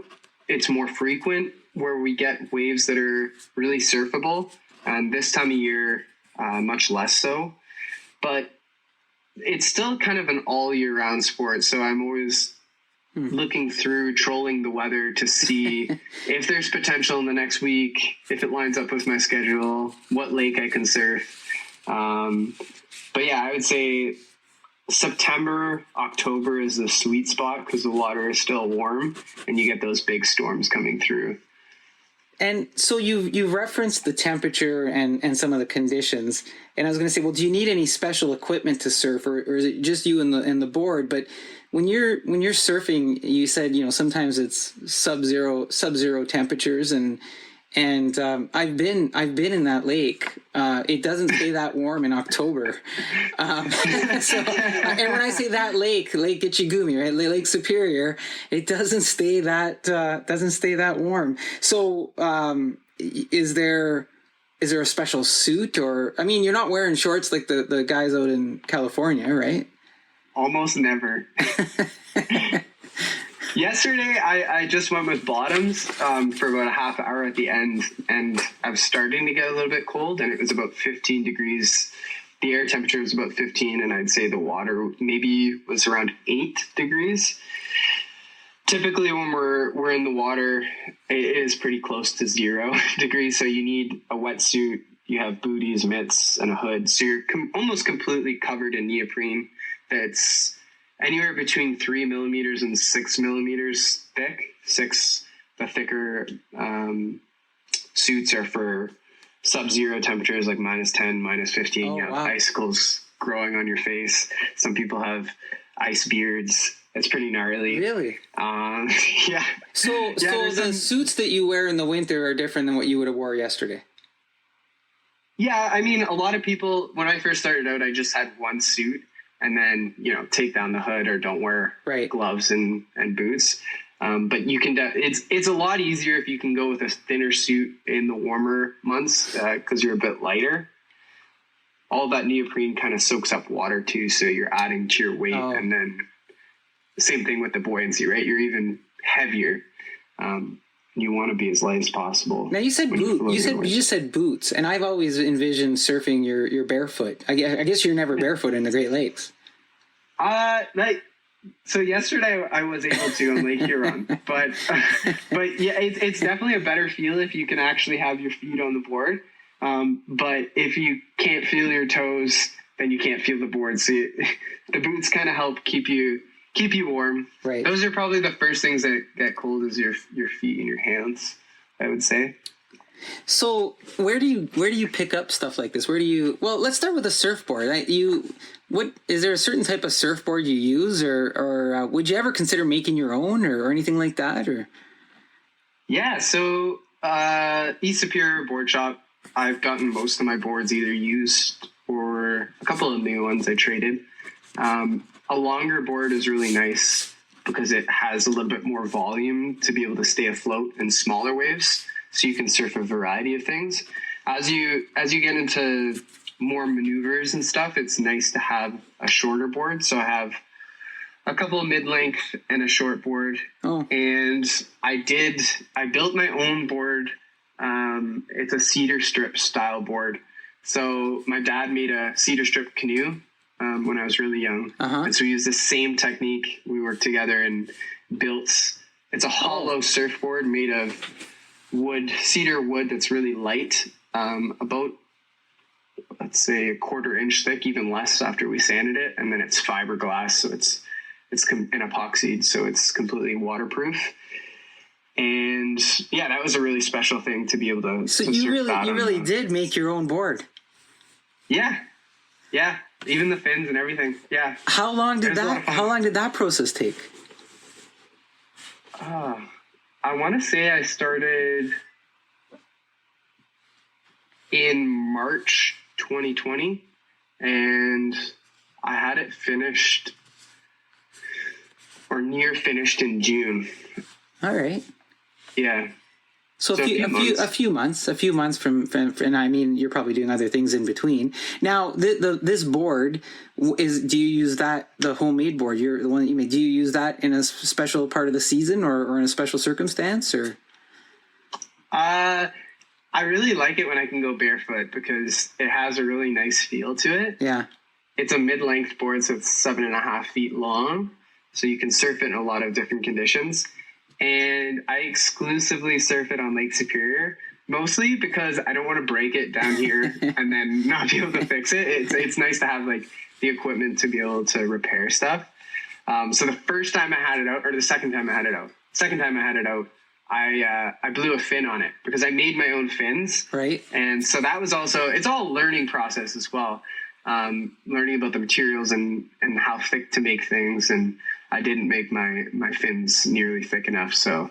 it's more frequent where we get waves that are really surfable. And this time of year, much less so, but it's still kind of an all year round sport. So I'm always looking through, trolling the weather to see if there's potential in the next week, if it lines up with my schedule, what lake I can surf. But I would say September, October is the sweet spot because the water is still warm and you get those big storms coming through. And so you referenced the temperature and some of the conditions, and I was going to say, well, do you need any special equipment to surf, or is it just you and the board? But when you're surfing, you said sometimes it's sub-zero temperatures, and I've been in that lake. It doesn't stay that warm in October. And when I say that Lake Itchigumi, right, Lake Superior, it doesn't stay that warm. So is there is there a special suit, or, I mean, you're not wearing shorts like the guys out in California, right? Almost never. Yesterday, I just went with bottoms for about a half hour at the end, and I was starting to get a little bit cold, and it was about 15 degrees. The air temperature was about 15, and I'd say the water maybe was around 8 degrees. Typically, when we're in the water, it is pretty close to 0 degrees, so you need a wetsuit. You have booties, mitts, and a hood, so you're almost completely covered in neoprene that's anywhere between 3 millimeters and 6 millimeters thick. The thicker suits are for sub-zero temperatures like -10, -15. Oh, you have wow. icicles growing on your face. Some people have ice beards. It's pretty gnarly. Really? Yeah. So the suits that you wear in the winter are different than what you would have wore yesterday. Yeah, I mean, a lot of people, when I first started out, I just had one suit, and then, take down the hood or don't wear gloves and boots. But you can, it's a lot easier if you can go with a thinner suit in the warmer months, because you're a bit lighter. All that neoprene kind of soaks up water too, so you're adding to your weight. And then same thing with the buoyancy, right? You're even heavier. You want to be as light as possible. Now you said boots. You just said boots, and I've always envisioned surfing your barefoot. I guess you're never barefoot in the Great Lakes. So yesterday I was able to on Lake Huron, but yeah, it's definitely a better feel if you can actually have your feet on the board. But if you can't feel your toes, then you can't feel the board. So the boots kind of help keep you warm. Right. Those are probably the first things that get cold is your feet and your hands, I would say. So where do you pick up stuff like this? Well, let's start with a surfboard. Is there a certain type of surfboard you use, or would you ever consider making your own or anything like that? Or yeah, so East Superior Board Shop, I've gotten most of my boards either used or a couple of new ones I traded. A longer board is really nice because it has a little bit more volume to be able to stay afloat in smaller waves, so you can surf a variety of things. As you get into more maneuvers and stuff, it's nice to have a shorter board. So I have a couple of mid-length and a short board. And I built my own board. It's a cedar strip style board. So my dad made a cedar strip canoe when I was really young. And so we used the same technique. We worked together and built, it's a hollow surfboard made of cedar wood that's really light, about, let's say, a 1/4 inch thick, even less after we sanded it. And then it's fiberglass, so it's an epoxied, so it's completely waterproof. And yeah, that was a really special thing to be able to. So you really did make your own board. Yeah, even the fins and everything. Yeah. How long did that process take? I want to say I started in March 2020, and I had it finished or near finished in June. All right. Yeah. So a few months from, and I mean, you're probably doing other things in between. Now, this board do you use that, the homemade board? You're the one that you made. Do you use that in a special part of the season or in a special circumstance, or? I really like it when I can go barefoot because it has a really nice feel to it. Yeah. It's a mid-length board, so it's 7.5 feet long. So you can surf it in a lot of different conditions. And I exclusively surf it on Lake Superior, mostly because I don't want to break it down here and then not be able to fix it. It's nice to have like the equipment to be able to repair stuff. So the first time I had it out, or the second time I had it out, I blew a fin on it because I made my own fins. Right. And so that was also, it's all a learning process as well. Learning about the materials and how thick to make things. And I didn't make my fins nearly thick enough. So,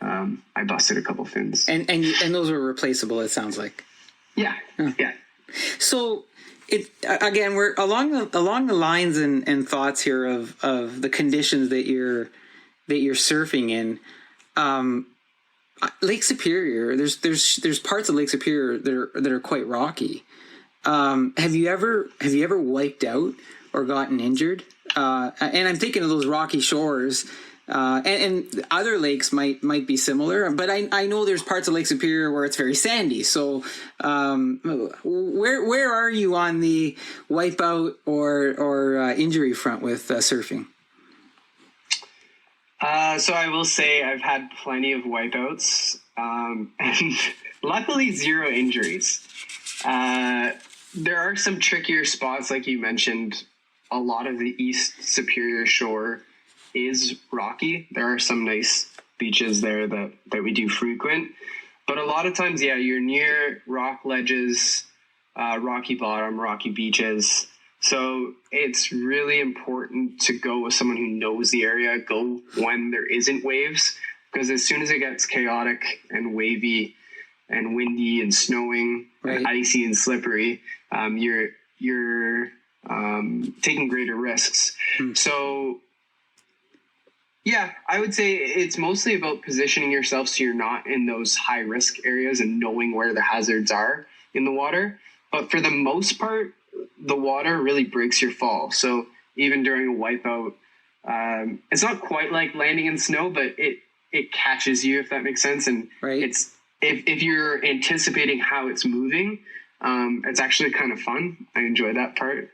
I busted a couple fins. And those were replaceable, it sounds like. Yeah. Huh. Yeah. So again, we're along the lines and thoughts here of the conditions that you're surfing in. Lake Superior, there's parts of Lake Superior that are quite rocky. Have you ever wiped out or gotten injured? And I'm thinking of those rocky shores. And other lakes might be similar, but I know there's parts of Lake Superior where it's very sandy. So where are you on the wipeout or injury front with surfing? So I will say I've had plenty of wipeouts, and luckily 0 injuries. There are some trickier spots, like you mentioned. A lot of the East Superior shore is rocky. There are some nice beaches there that we do frequent, but a lot of times, you're near rock ledges, rocky bottom, rocky beaches. So it's really important to go with someone who knows the area, go when there isn't waves, because as soon as it gets chaotic and wavy and windy and snowing and icy and slippery, you're taking greater risks. So I would say it's mostly about positioning yourself so you're not in those high risk areas and knowing where the hazards are in the water. But for the most part, the water really breaks your fall. So even during a wipeout, it's not quite like landing in snow, but it catches you, if that makes sense. And it's if you're anticipating how it's moving, it's actually kind of fun. I enjoy that part.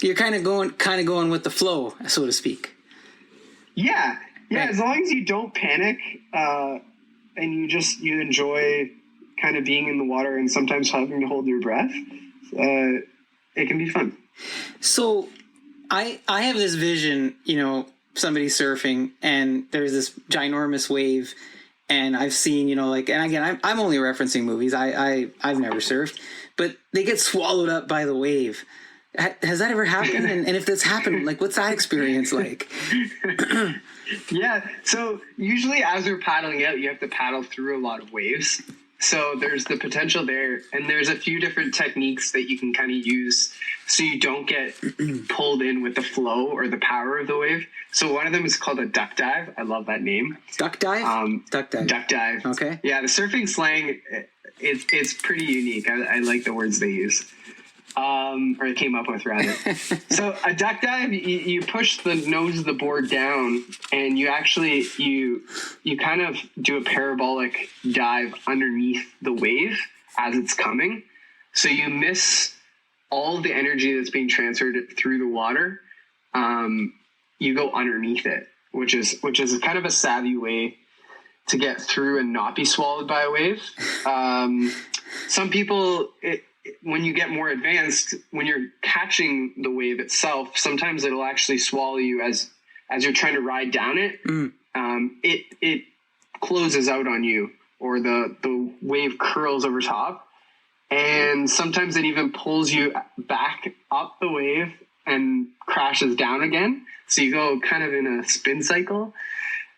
You're kind of going with the flow, so to speak. Yeah. As long as you don't panic, and you enjoy kind of being in the water and sometimes having to hold your breath, it can be fun. So I have this vision, somebody surfing and there's this ginormous wave, and I've seen, and again, I'm only referencing movies. I've never surfed, but they get swallowed up by the wave. Has that ever happened? And if that's happened, what's that experience like? So usually as we're paddling out, you have to paddle through a lot of waves. So there's the potential there, and there's a few different techniques that you can kind of use so you don't get pulled in with the flow or the power of the wave. So one of them is called a duck dive. I love that name. Duck dive? Duck dive. Duck dive. Okay. Yeah, the surfing slang, it's pretty unique. I like the words they use. Or came up with, rather. So a duck dive, you push the nose of the board down, and you actually you kind of do a parabolic dive underneath the wave as it's coming. So you miss all the energy that's being transferred through the water. You go underneath it, which is kind of a savvy way to get through and not be swallowed by a wave. Some people, when you get more advanced, when you're catching the wave itself, sometimes it'll actually swallow you as you're trying to ride down it. It closes out on you, or the wave curls over top, and sometimes it even pulls you back up the wave and crashes down again. So you go kind of in a spin cycle.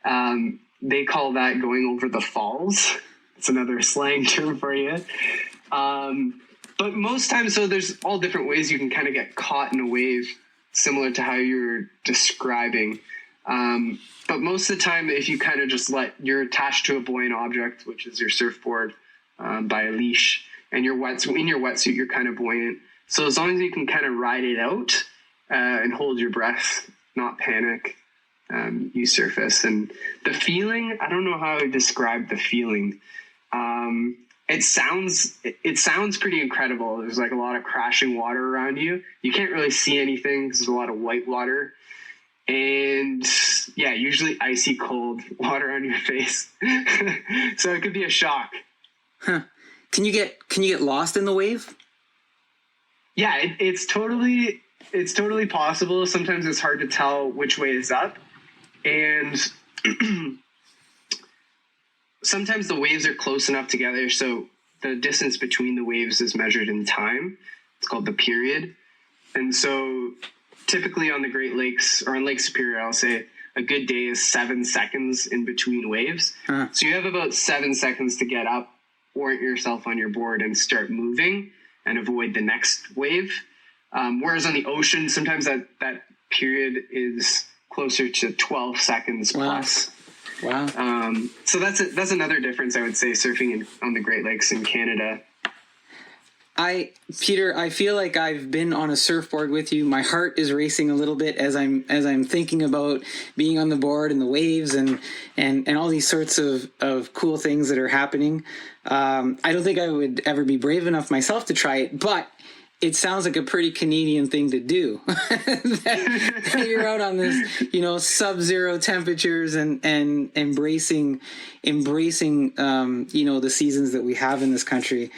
They call that going over the falls. It's another slang term for you. But most times, so there's all different ways you can kind of get caught in a wave, similar to how you're describing. But most of the time, if you kind of just you're attached to a buoyant object, which is your surfboard, by a leash, and in your wetsuit, you're kind of buoyant. So as long as you can kind of ride it out and hold your breath, not panic, you surface. And the feeling, I don't know how I describe the feeling. It sounds pretty incredible. There's a lot of crashing water around you. You can't really see anything because there's a lot of white water, and usually icy cold water on your face. So it could be a shock. Huh. Can you get lost in the wave? Yeah, it's totally possible. Sometimes it's hard to tell which way is up, and sometimes the waves are close enough together, so the distance between the waves is measured in time. It's called the period. And so typically on the Great Lakes, or on Lake Superior, I'll say a good day is 7 seconds in between waves. Huh. So you have about 7 seconds to get up, orient yourself on your board, and start moving and avoid the next wave. Whereas on the ocean, sometimes that period is closer to 12 seconds plus. Wow. So that's another difference, I would say, surfing on the Great Lakes in Canada. Peter, I feel like I've been on a surfboard with you. My heart is racing a little bit as I'm thinking about being on the board and the waves and all these sorts of cool things that are happening. I don't think I would ever be brave enough myself to try it, but it sounds like a pretty Canadian thing to do. that you're out on this, sub-zero temperatures and embracing, the seasons that we have in this country.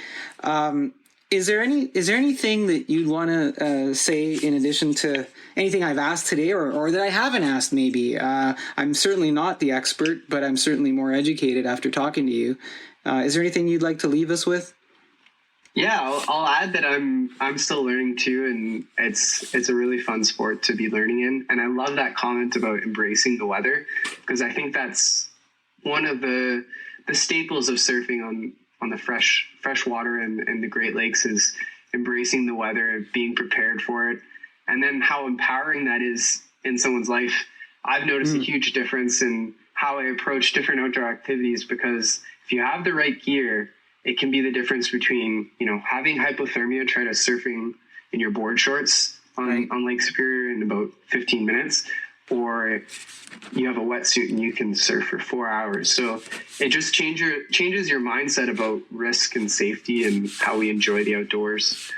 Is there anything that you'd want to say in addition to anything I've asked today or that I haven't asked maybe? I'm certainly not the expert, but I'm certainly more educated after talking to you. Is there anything you'd like to leave us with? Yeah, I'll add that I'm still learning too, and it's a really fun sport to be learning in. And I love that comment about embracing the weather, because I think that's one of the staples of surfing on the fresh water and the Great Lakes is embracing the weather, being prepared for it, and then how empowering that is in someone's life. I've noticed a huge difference in how I approach different outdoor activities, because if you have the right gear, it can be the difference between, having hypothermia, try to surfing in your board shorts on Lake Superior in about 15 minutes, or you have a wetsuit and you can surf for 4 hours. So it just changes your mindset about risk and safety and how we enjoy the outdoors.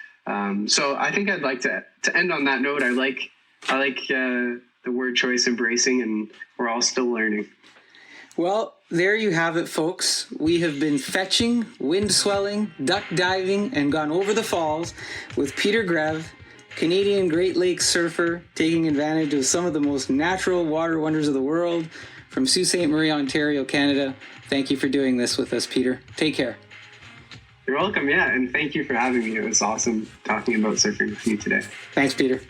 So I think I'd like to end on that note. I like the word choice, embracing, and we're all still learning. Well, there you have it, folks. We have been fetching, wind swelling, duck diving, and gone over the falls with Peter Greve, Canadian Great Lakes surfer, taking advantage of some of the most natural water wonders of the world from Sault Ste. Marie, Ontario, Canada. Thank you for doing this with us, Peter. Take care. You're welcome, yeah, and thank you for having me. It was awesome talking about surfing with you today. Thanks, Peter.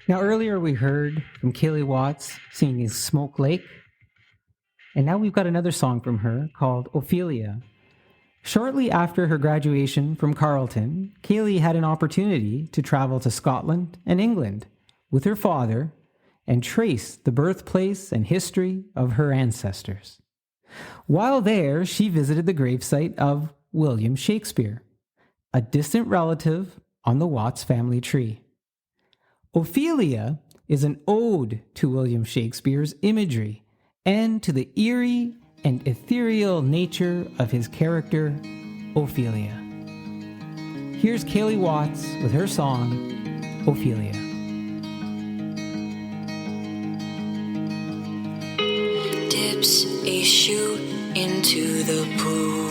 Now, earlier we heard from Kaylee Watts singing Smoke Lake, and now we've got another song from her called Ophelia. Shortly after her graduation from Carleton, Kaylee had an opportunity to travel to Scotland and England with her father and trace the birthplace and history of her ancestors. While there, she visited the gravesite of William Shakespeare, a distant relative on the Watts family tree. Ophelia is an ode to William Shakespeare's imagery and to the eerie and ethereal nature of his character, Ophelia. Here's Kaylee Watts with her song, Ophelia. Dips a shoe into the pool.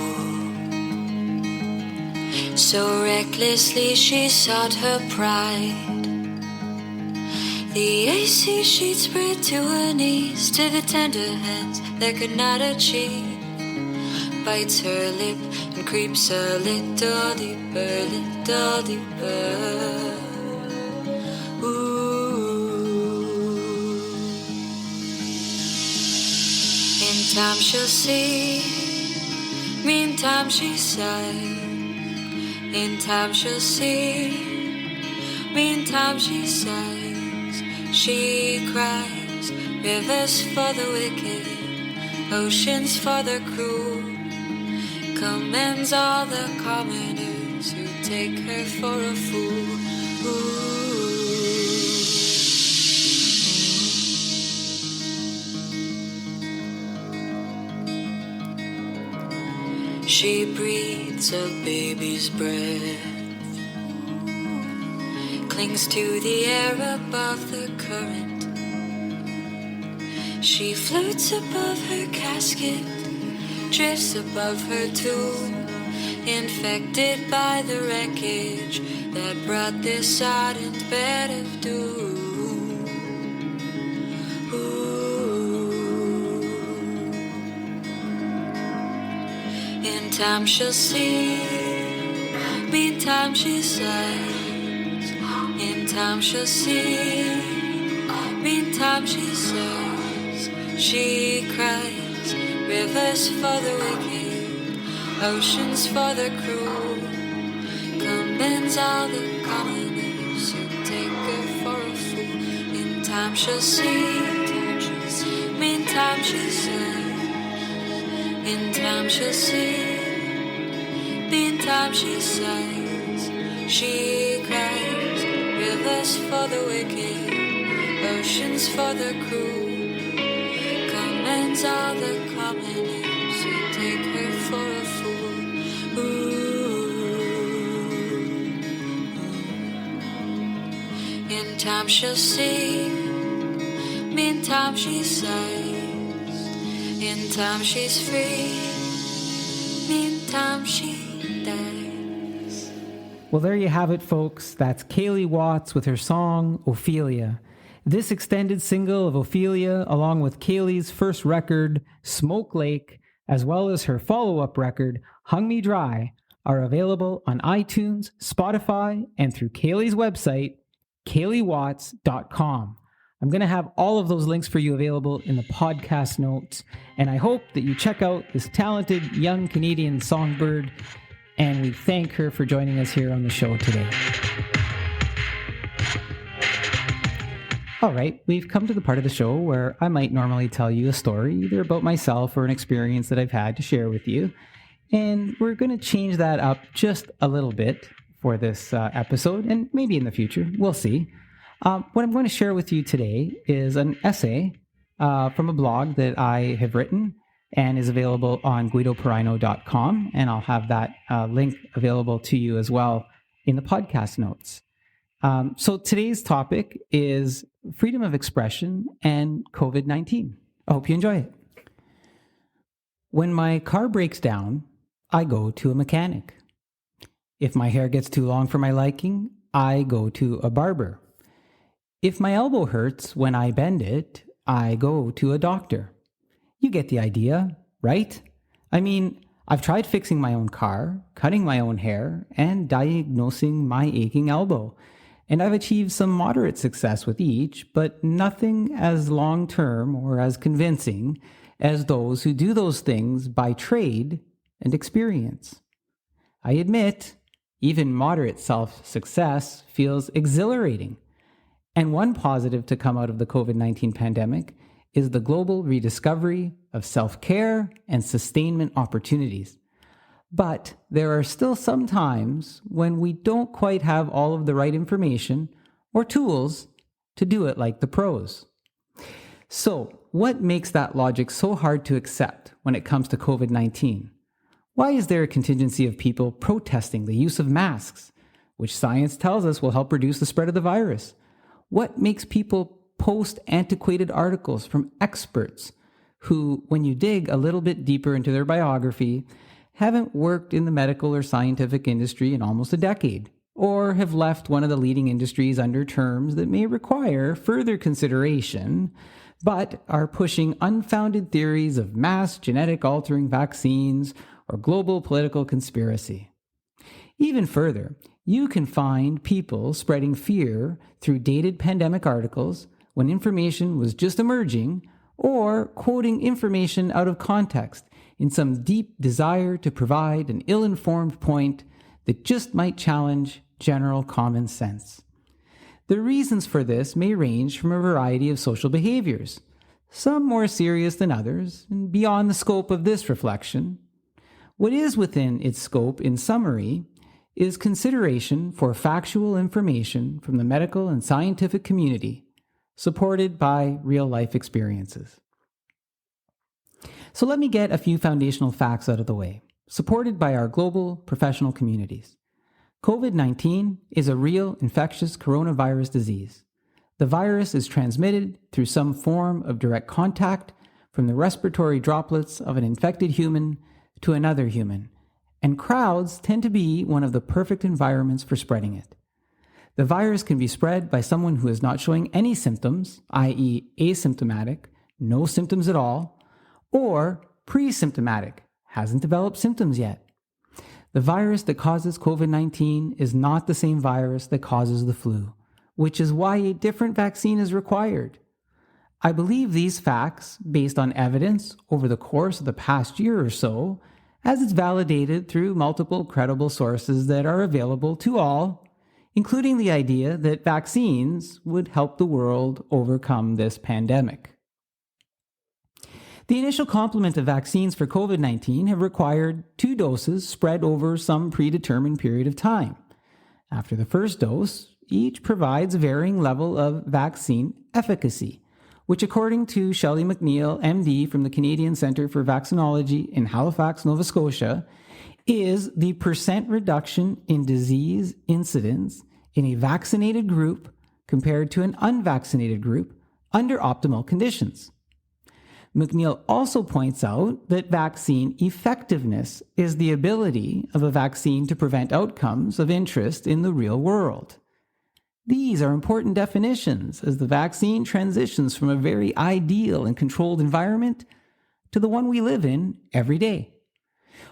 So recklessly she sought her pride. The icy sheet spread to her knees, to the tender hands that could not achieve. Bites her lip and creeps a little deeper, little deeper. Ooh. In time she'll see, meantime she sighs. In time she'll see, meantime she sighs. She cries, rivers for the wicked, oceans for the cruel, commends all the commoners who take her for a fool. Ooh. She breathes a baby's breath, clings to the air above the current. She floats above her casket, drifts above her tomb, infected by the wreckage that brought this ardent bed of doom. Ooh. In time she'll see, meantime she sighs. In time she'll see, meantime she sighs. She cries, rivers for the wicked, oceans for the cruel, commends all the commoners who time she'll see, meantime she says, in time she'll see, meantime she says, she cries, rivers for the wicked, oceans for the cruel, comments all the commoners who take her for a fool. In time she'll see, meantime she sighs, in time she's free, meantime she dies. Well, there you have it, folks. That's Kaylee Watts with her song, Ophelia. This extended single of Ophelia, along with Kaylee's first record, Smoke Lake, as well as her follow-up record, Hung Me Dry, are available on iTunes, Spotify, and through Kaylee's website, KayleeWatts.com. I'm going to have all of those links for you available in the podcast notes, and I hope that you check out this talented young Canadian songbird, and we thank her for joining us here on the show today. All right, we've come to the part of the show where I might normally tell you a story, either about myself or an experience that I've had to share with you, and we're going to change that up just a little bit for this episode, and maybe in the future, we'll see. What I'm going to share with you today is an essay from a blog that I have written and is available on guidoperino.com, and I'll have that link available to you as well in the podcast notes. So today's topic is freedom of expression and COVID-19. I hope you enjoy it. When my car breaks down, I go to a mechanic. If my hair gets too long for my liking, I go to a barber. If my elbow hurts when I bend it, I go to a doctor. You get the idea, right? I mean, I've tried fixing my own car, cutting my own hair, and diagnosing my aching elbow. And I've achieved some moderate success with each, but nothing as long-term or as convincing as those who do those things by trade and experience. I admit, even moderate self-success feels exhilarating. And one positive to come out of the COVID-19 pandemic is the global rediscovery of self-care and sustainment opportunities. But there are still some times when we don't quite have all of the right information or tools to do it like the pros. So, what makes that logic so hard to accept when it comes to COVID-19? Why is there a contingency of people protesting the use of masks, which science tells us will help reduce the spread of the virus? What makes people post antiquated articles from experts who, when you dig a little bit deeper into their biography, haven't worked in the medical or scientific industry in almost a decade, or have left one of the leading industries under terms that may require further consideration, but are pushing unfounded theories of mass genetic altering vaccines or global political conspiracy? Even further, you can find people spreading fear through dated pandemic articles when information was just emerging, or quoting information out of context in some deep desire to provide an ill-informed point that just might challenge general common sense. The reasons for this may range from a variety of social behaviors, some more serious than others, and beyond the scope of this reflection. What is within its scope, in summary, is consideration for factual information from the medical and scientific community, supported by real-life experiences. So let me get a few foundational facts out of the way, supported by our global professional communities. COVID-19 is a real infectious coronavirus disease. The virus is transmitted through some form of direct contact from the respiratory droplets of an infected human to another human, and crowds tend to be one of the perfect environments for spreading it. The virus can be spread by someone who is not showing any symptoms, i.e. asymptomatic, no symptoms at all, or pre-symptomatic, hasn't developed symptoms yet. The virus that causes COVID-19 is not the same virus that causes the flu, which is why a different vaccine is required. I believe these facts, based on evidence over the course of the past year or so, as it's validated through multiple credible sources that are available to all, including the idea that vaccines would help the world overcome this pandemic. The initial complement of vaccines for COVID-19 have required 2 doses spread over some predetermined period of time. After the first dose, each provides a varying level of vaccine efficacy, which according to Shelley McNeil, MD from the Canadian Centre for Vaccinology in Halifax, Nova Scotia, is the percent reduction in disease incidence in a vaccinated group compared to an unvaccinated group under optimal conditions. McNeil also points out that vaccine effectiveness is the ability of a vaccine to prevent outcomes of interest in the real world. These are important definitions as the vaccine transitions from a very ideal and controlled environment to the one we live in every day.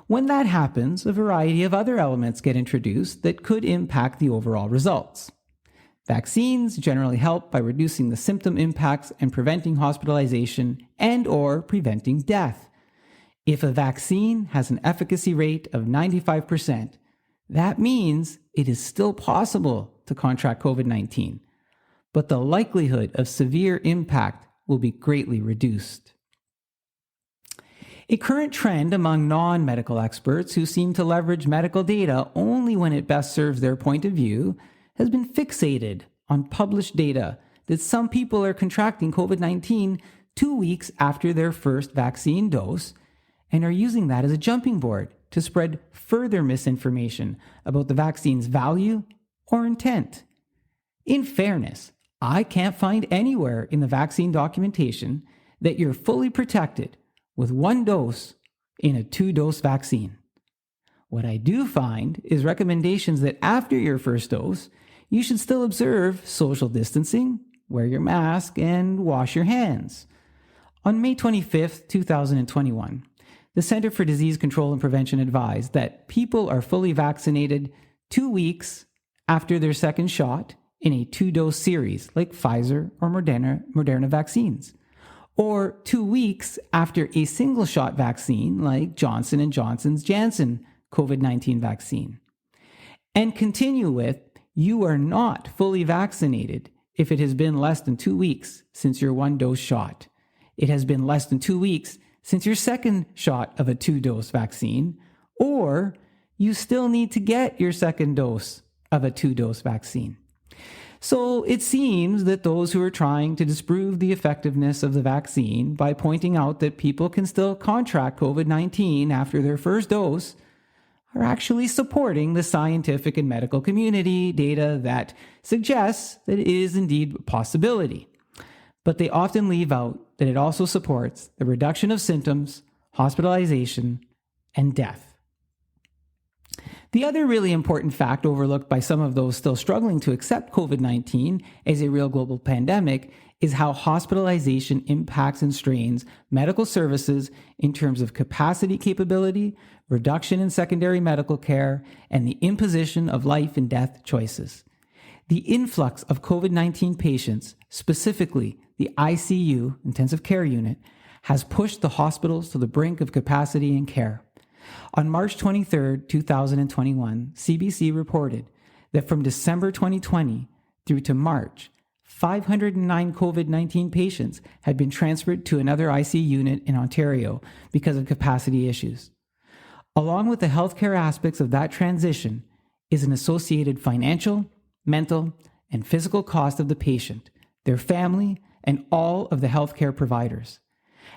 When that happens, a variety of other elements get introduced that could impact the overall results. Vaccines generally help by reducing the symptom impacts and preventing hospitalization and/or preventing death. If a vaccine has an efficacy rate of 95%, that means it is still possible to contract COVID-19, but the likelihood of severe impact will be greatly reduced. A current trend among non-medical experts who seem to leverage medical data only when it best serves their point of view has been fixated on published data that some people are contracting COVID-19 2 weeks after their first vaccine dose and are using that as a jumping board to spread further misinformation about the vaccine's value or intent. In fairness, I can't find anywhere in the vaccine documentation that you're fully protected with 1 dose in a 2-dose vaccine. What I do find is recommendations that after your first dose, you should still observe social distancing, wear your mask, and wash your hands. On May 25th, 2021, the Center for Disease Control and Prevention advised that people are fully vaccinated 2 weeks after their second shot in a 2-dose series like Pfizer or Moderna vaccines, or 2 weeks after a single-shot vaccine like Johnson & Johnson's Janssen COVID-19 vaccine. And continue with, you are not fully vaccinated if it has been less than 2 weeks since your 1-dose shot. It has been less than 2 weeks since your second shot of a 2-dose vaccine, or you still need to get your second dose of a 2-dose vaccine. So it seems that those who are trying to disprove the effectiveness of the vaccine by pointing out that people can still contract COVID-19 after their first dose are actually supporting the scientific and medical community data that suggests that it is indeed a possibility. But they often leave out that it also supports the reduction of symptoms, hospitalization, and death. The other really important fact overlooked by some of those still struggling to accept COVID-19 as a real global pandemic is how hospitalization impacts and strains medical services in terms of capacity capability, reduction in secondary medical care, and the imposition of life and death choices. The influx of COVID-19 patients, specifically the ICU, intensive care unit, has pushed the hospitals to the brink of capacity and care. On March 23, 2021, CBC reported that from December 2020 through to March, 509 COVID-19 patients had been transferred to another ICU unit in Ontario because of capacity issues. Along with the healthcare aspects of that transition is an associated financial, mental, and physical cost of the patient, their family, and all of the healthcare providers.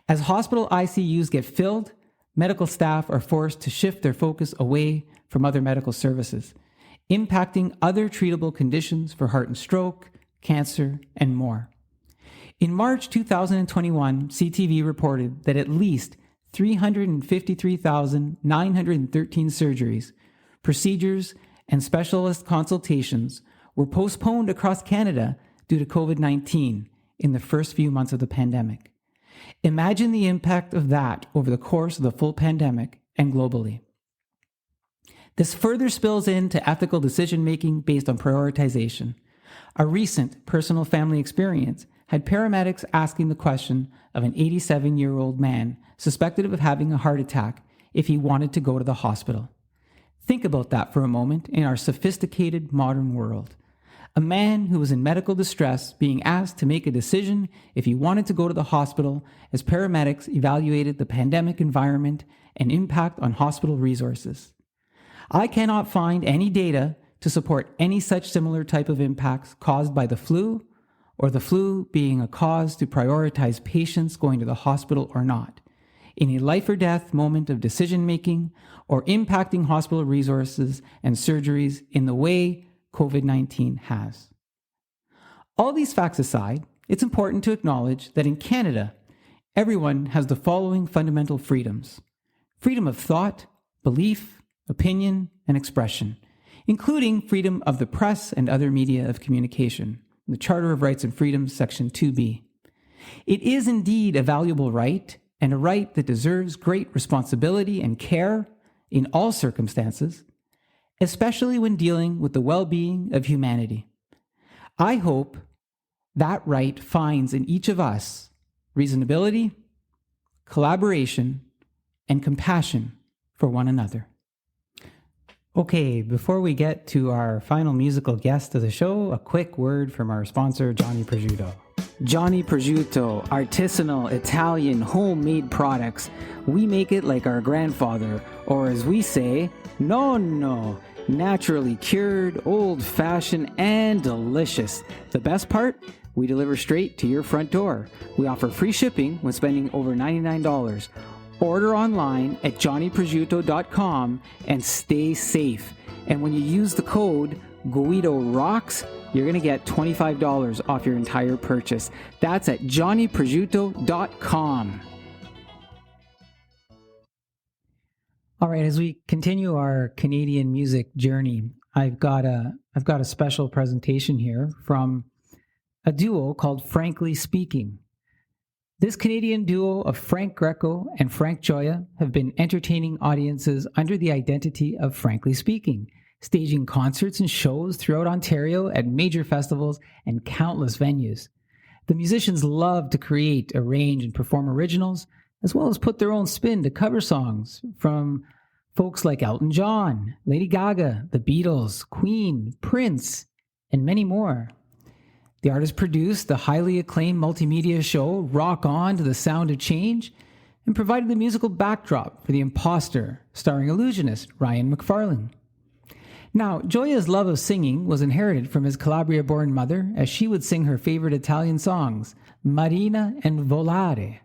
As hospital ICUs get filled, medical staff are forced to shift their focus away from other medical services, impacting other treatable conditions for heart and stroke, cancer, and more. In March 2021, CTV reported that at least 353,913 surgeries, procedures, and specialist consultations were postponed across Canada due to COVID-19 in the first few months of the pandemic. Imagine the impact of that over the course of the full pandemic and globally. This further spills into ethical decision-making based on prioritization. A recent personal family experience had paramedics asking the question of an 87-year-old man suspected of having a heart attack if he wanted to go to the hospital. Think about that for a moment in our sophisticated modern world. A man who was in medical distress being asked to make a decision if he wanted to go to the hospital as paramedics evaluated the pandemic environment and impact on hospital resources. I cannot find any data to support any such similar type of impacts caused by the flu, or the flu being a cause to prioritize patients going to the hospital or not, in a life or death moment of decision making or impacting hospital resources and surgeries in the way COVID-19 has. All these facts aside, it's important to acknowledge that in Canada, everyone has the following fundamental freedoms: freedom of thought, belief, opinion, and expression, including freedom of the press and other media of communication, the Charter of Rights and Freedoms, Section 2B. It is indeed a valuable right, and a right that deserves great responsibility and care in all circumstances, especially when dealing with the well-being of humanity. I hope that right finds in each of us reasonability, collaboration, and compassion for one another. Okay, before we get to our final musical guest of the show, a quick word from our sponsor, Johnny Prosciutto. Johnny Prosciutto, artisanal Italian homemade products. We make it like our grandfather, or as we say, Nonno. Naturally cured, old-fashioned, and delicious. The best part? We deliver straight to your front door. We offer free shipping when spending over $99. Order online at johnnyprosciutto.com and stay safe. And when you use the code GUIDOROCKS, you're going to get $25 off your entire purchase. That's at johnnyprosciutto.com. All right, as we continue our Canadian music journey, I've got a special presentation here from a duo called Frankly Speaking. This Canadian duo of Frank Greco and Frank Gioia have been entertaining audiences under the identity of Frankly Speaking, staging concerts and shows throughout Ontario at major festivals and countless venues. The musicians love to create, arrange, and perform originals, as well as put their own spin to cover songs from folks like Elton John, Lady Gaga, The Beatles, Queen, Prince, and many more. The artist produced the highly acclaimed multimedia show Rock On to the Sound of Change and provided the musical backdrop for The Imposter, starring illusionist Ryan McFarlane. Now, Gioia's love of singing was inherited from his Calabria-born mother, as she would sing her favorite Italian songs, Marina and Volare.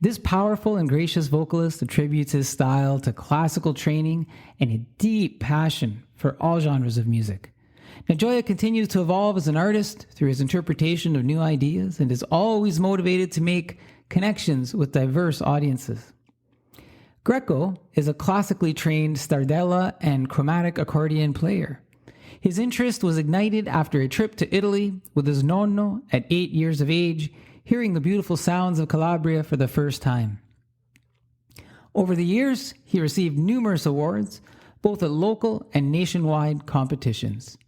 This powerful and gracious vocalist attributes his style to classical training and a deep passion for all genres of music. Now, Gioia continues to evolve as an artist through his interpretation of new ideas and is always motivated to make connections with diverse audiences. Greco is a classically trained stardella and chromatic accordion player. His interest was ignited after a trip to Italy with his nonno at 8 years of age, hearing the beautiful sounds of Calabria for the first time. Over the years, he received numerous awards, both at local and nationwide competitions.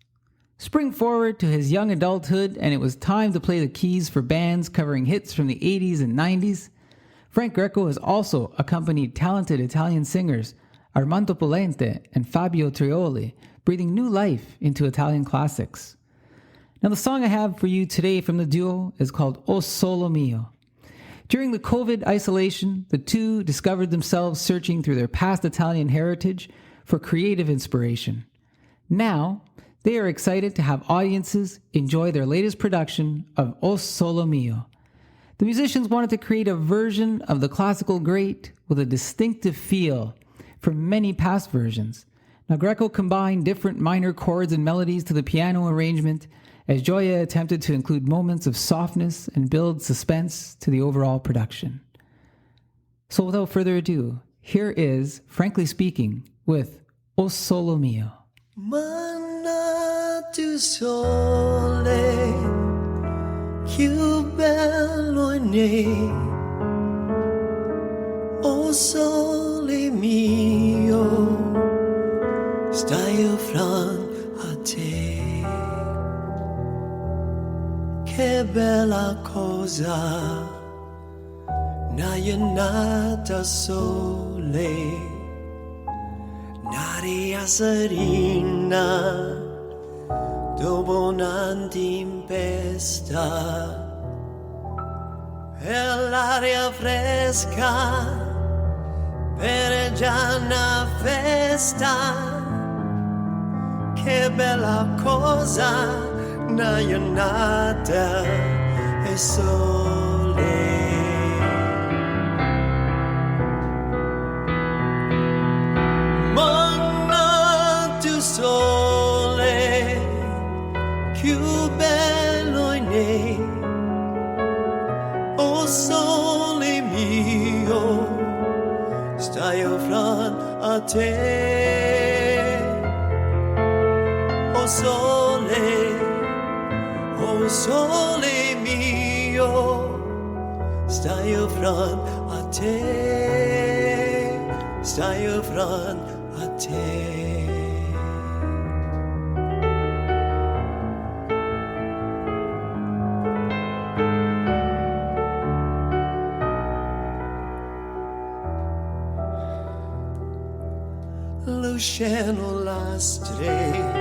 Spring forward to his young adulthood, and it was time to play the keys for bands covering hits from the 80s and 90s. Frank Greco has also accompanied talented Italian singers Armando Polente and Fabio Trioli, breathing new life into Italian classics. Now, the song I have for you today from the duo is called O Sole Mio. During the COVID isolation, the two discovered themselves searching through their past Italian heritage for creative inspiration. Now, they are excited to have audiences enjoy their latest production of O Sole Mio. The musicians wanted to create a version of the classical great with a distinctive feel from many past versions. Now, Greco combined different minor chords and melodies to the piano arrangement, as Gioia attempted to include moments of softness and build suspense to the overall production. So without further ado, here is Frankly Speaking with O Sole Mio. Manna tu sole, più bello in me, o sole mio, stai io fran a te. Che bella cosa, nata sole, Naria serena dopo una tempesta e l'aria fresca per già una festa. Che bella cosa, una giornata e sole. Manna tu sole, più bello in me. Oh sole mio, stai fronte a te. Oh sole mio, stai fronte a te, stai fronte a te. Luceno lastre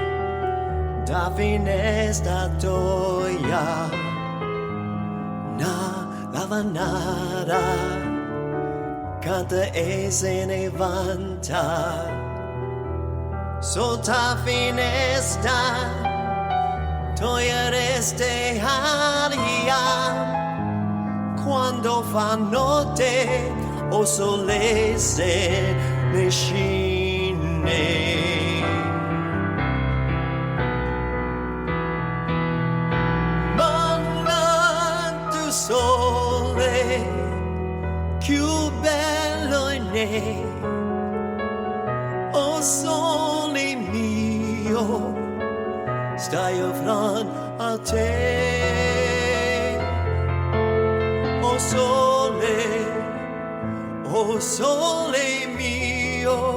da finestra toia na lavanara canta e se ne vanta sotto finestra toia reste aria quando fa notte o sole se ne scine. Sole più bello in me, oh sole mio, stai fronte a te. Oh sole mio,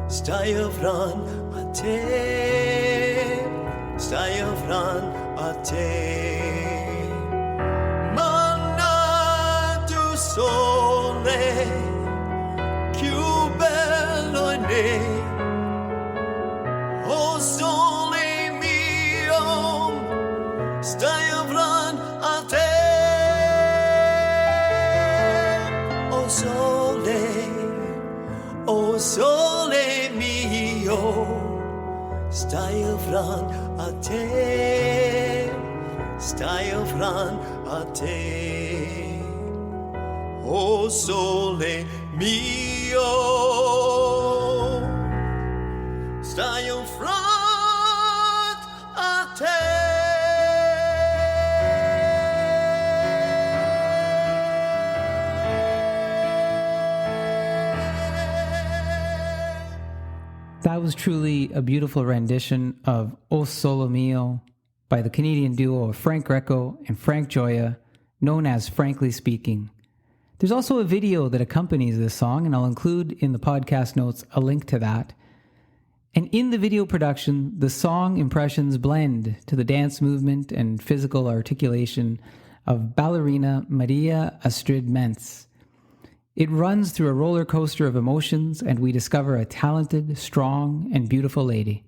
stai fronte a te, stai fronte a te. Sole più bello in me, oh sole mio, stai fronte a te. Oh sole mio, stai fronte a te, stai fronte a te. Oh sole mio, stai in front a te. That was truly a beautiful rendition of O Sole Mio by the Canadian duo of Frank Greco and Frank Gioia, known as Frankly Speaking. There's also a video that accompanies this song, and I'll include in the podcast notes a link to that. And in the video production, the song impressions blend to the dance movement and physical articulation of ballerina Maria Astrid Mentz. It runs through a roller coaster of emotions, and we discover a talented, strong, and beautiful lady.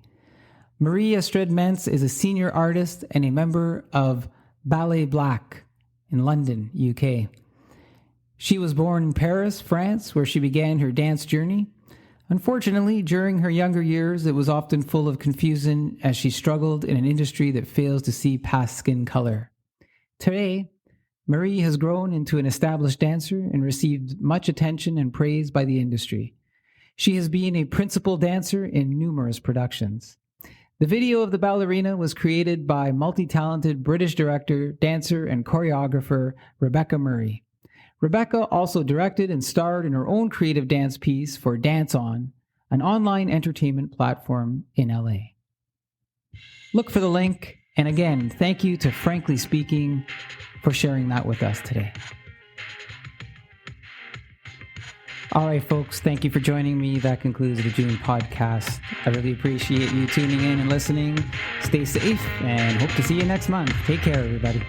Maria Astrid Mentz is a senior artist and a member of Ballet Black in London, UK. She was born in Paris, France, where she began her dance journey. Unfortunately, during her younger years, it was often full of confusion as she struggled in an industry that fails to see past skin color. Today, Marie has grown into an established dancer and received much attention and praise by the industry. She has been a principal dancer in numerous productions. The video of the ballerina was created by multi-talented British director, dancer, and choreographer Rebecca Murray. Rebecca also directed and starred in her own creative dance piece for Dance On, an online entertainment platform in LA. Look for the link, and again, thank you to Frankly Speaking for sharing that with us today. All right, folks, thank you for joining me. That concludes the June podcast. I really appreciate you tuning in and listening. Stay safe, and hope to see you next month. Take care, everybody.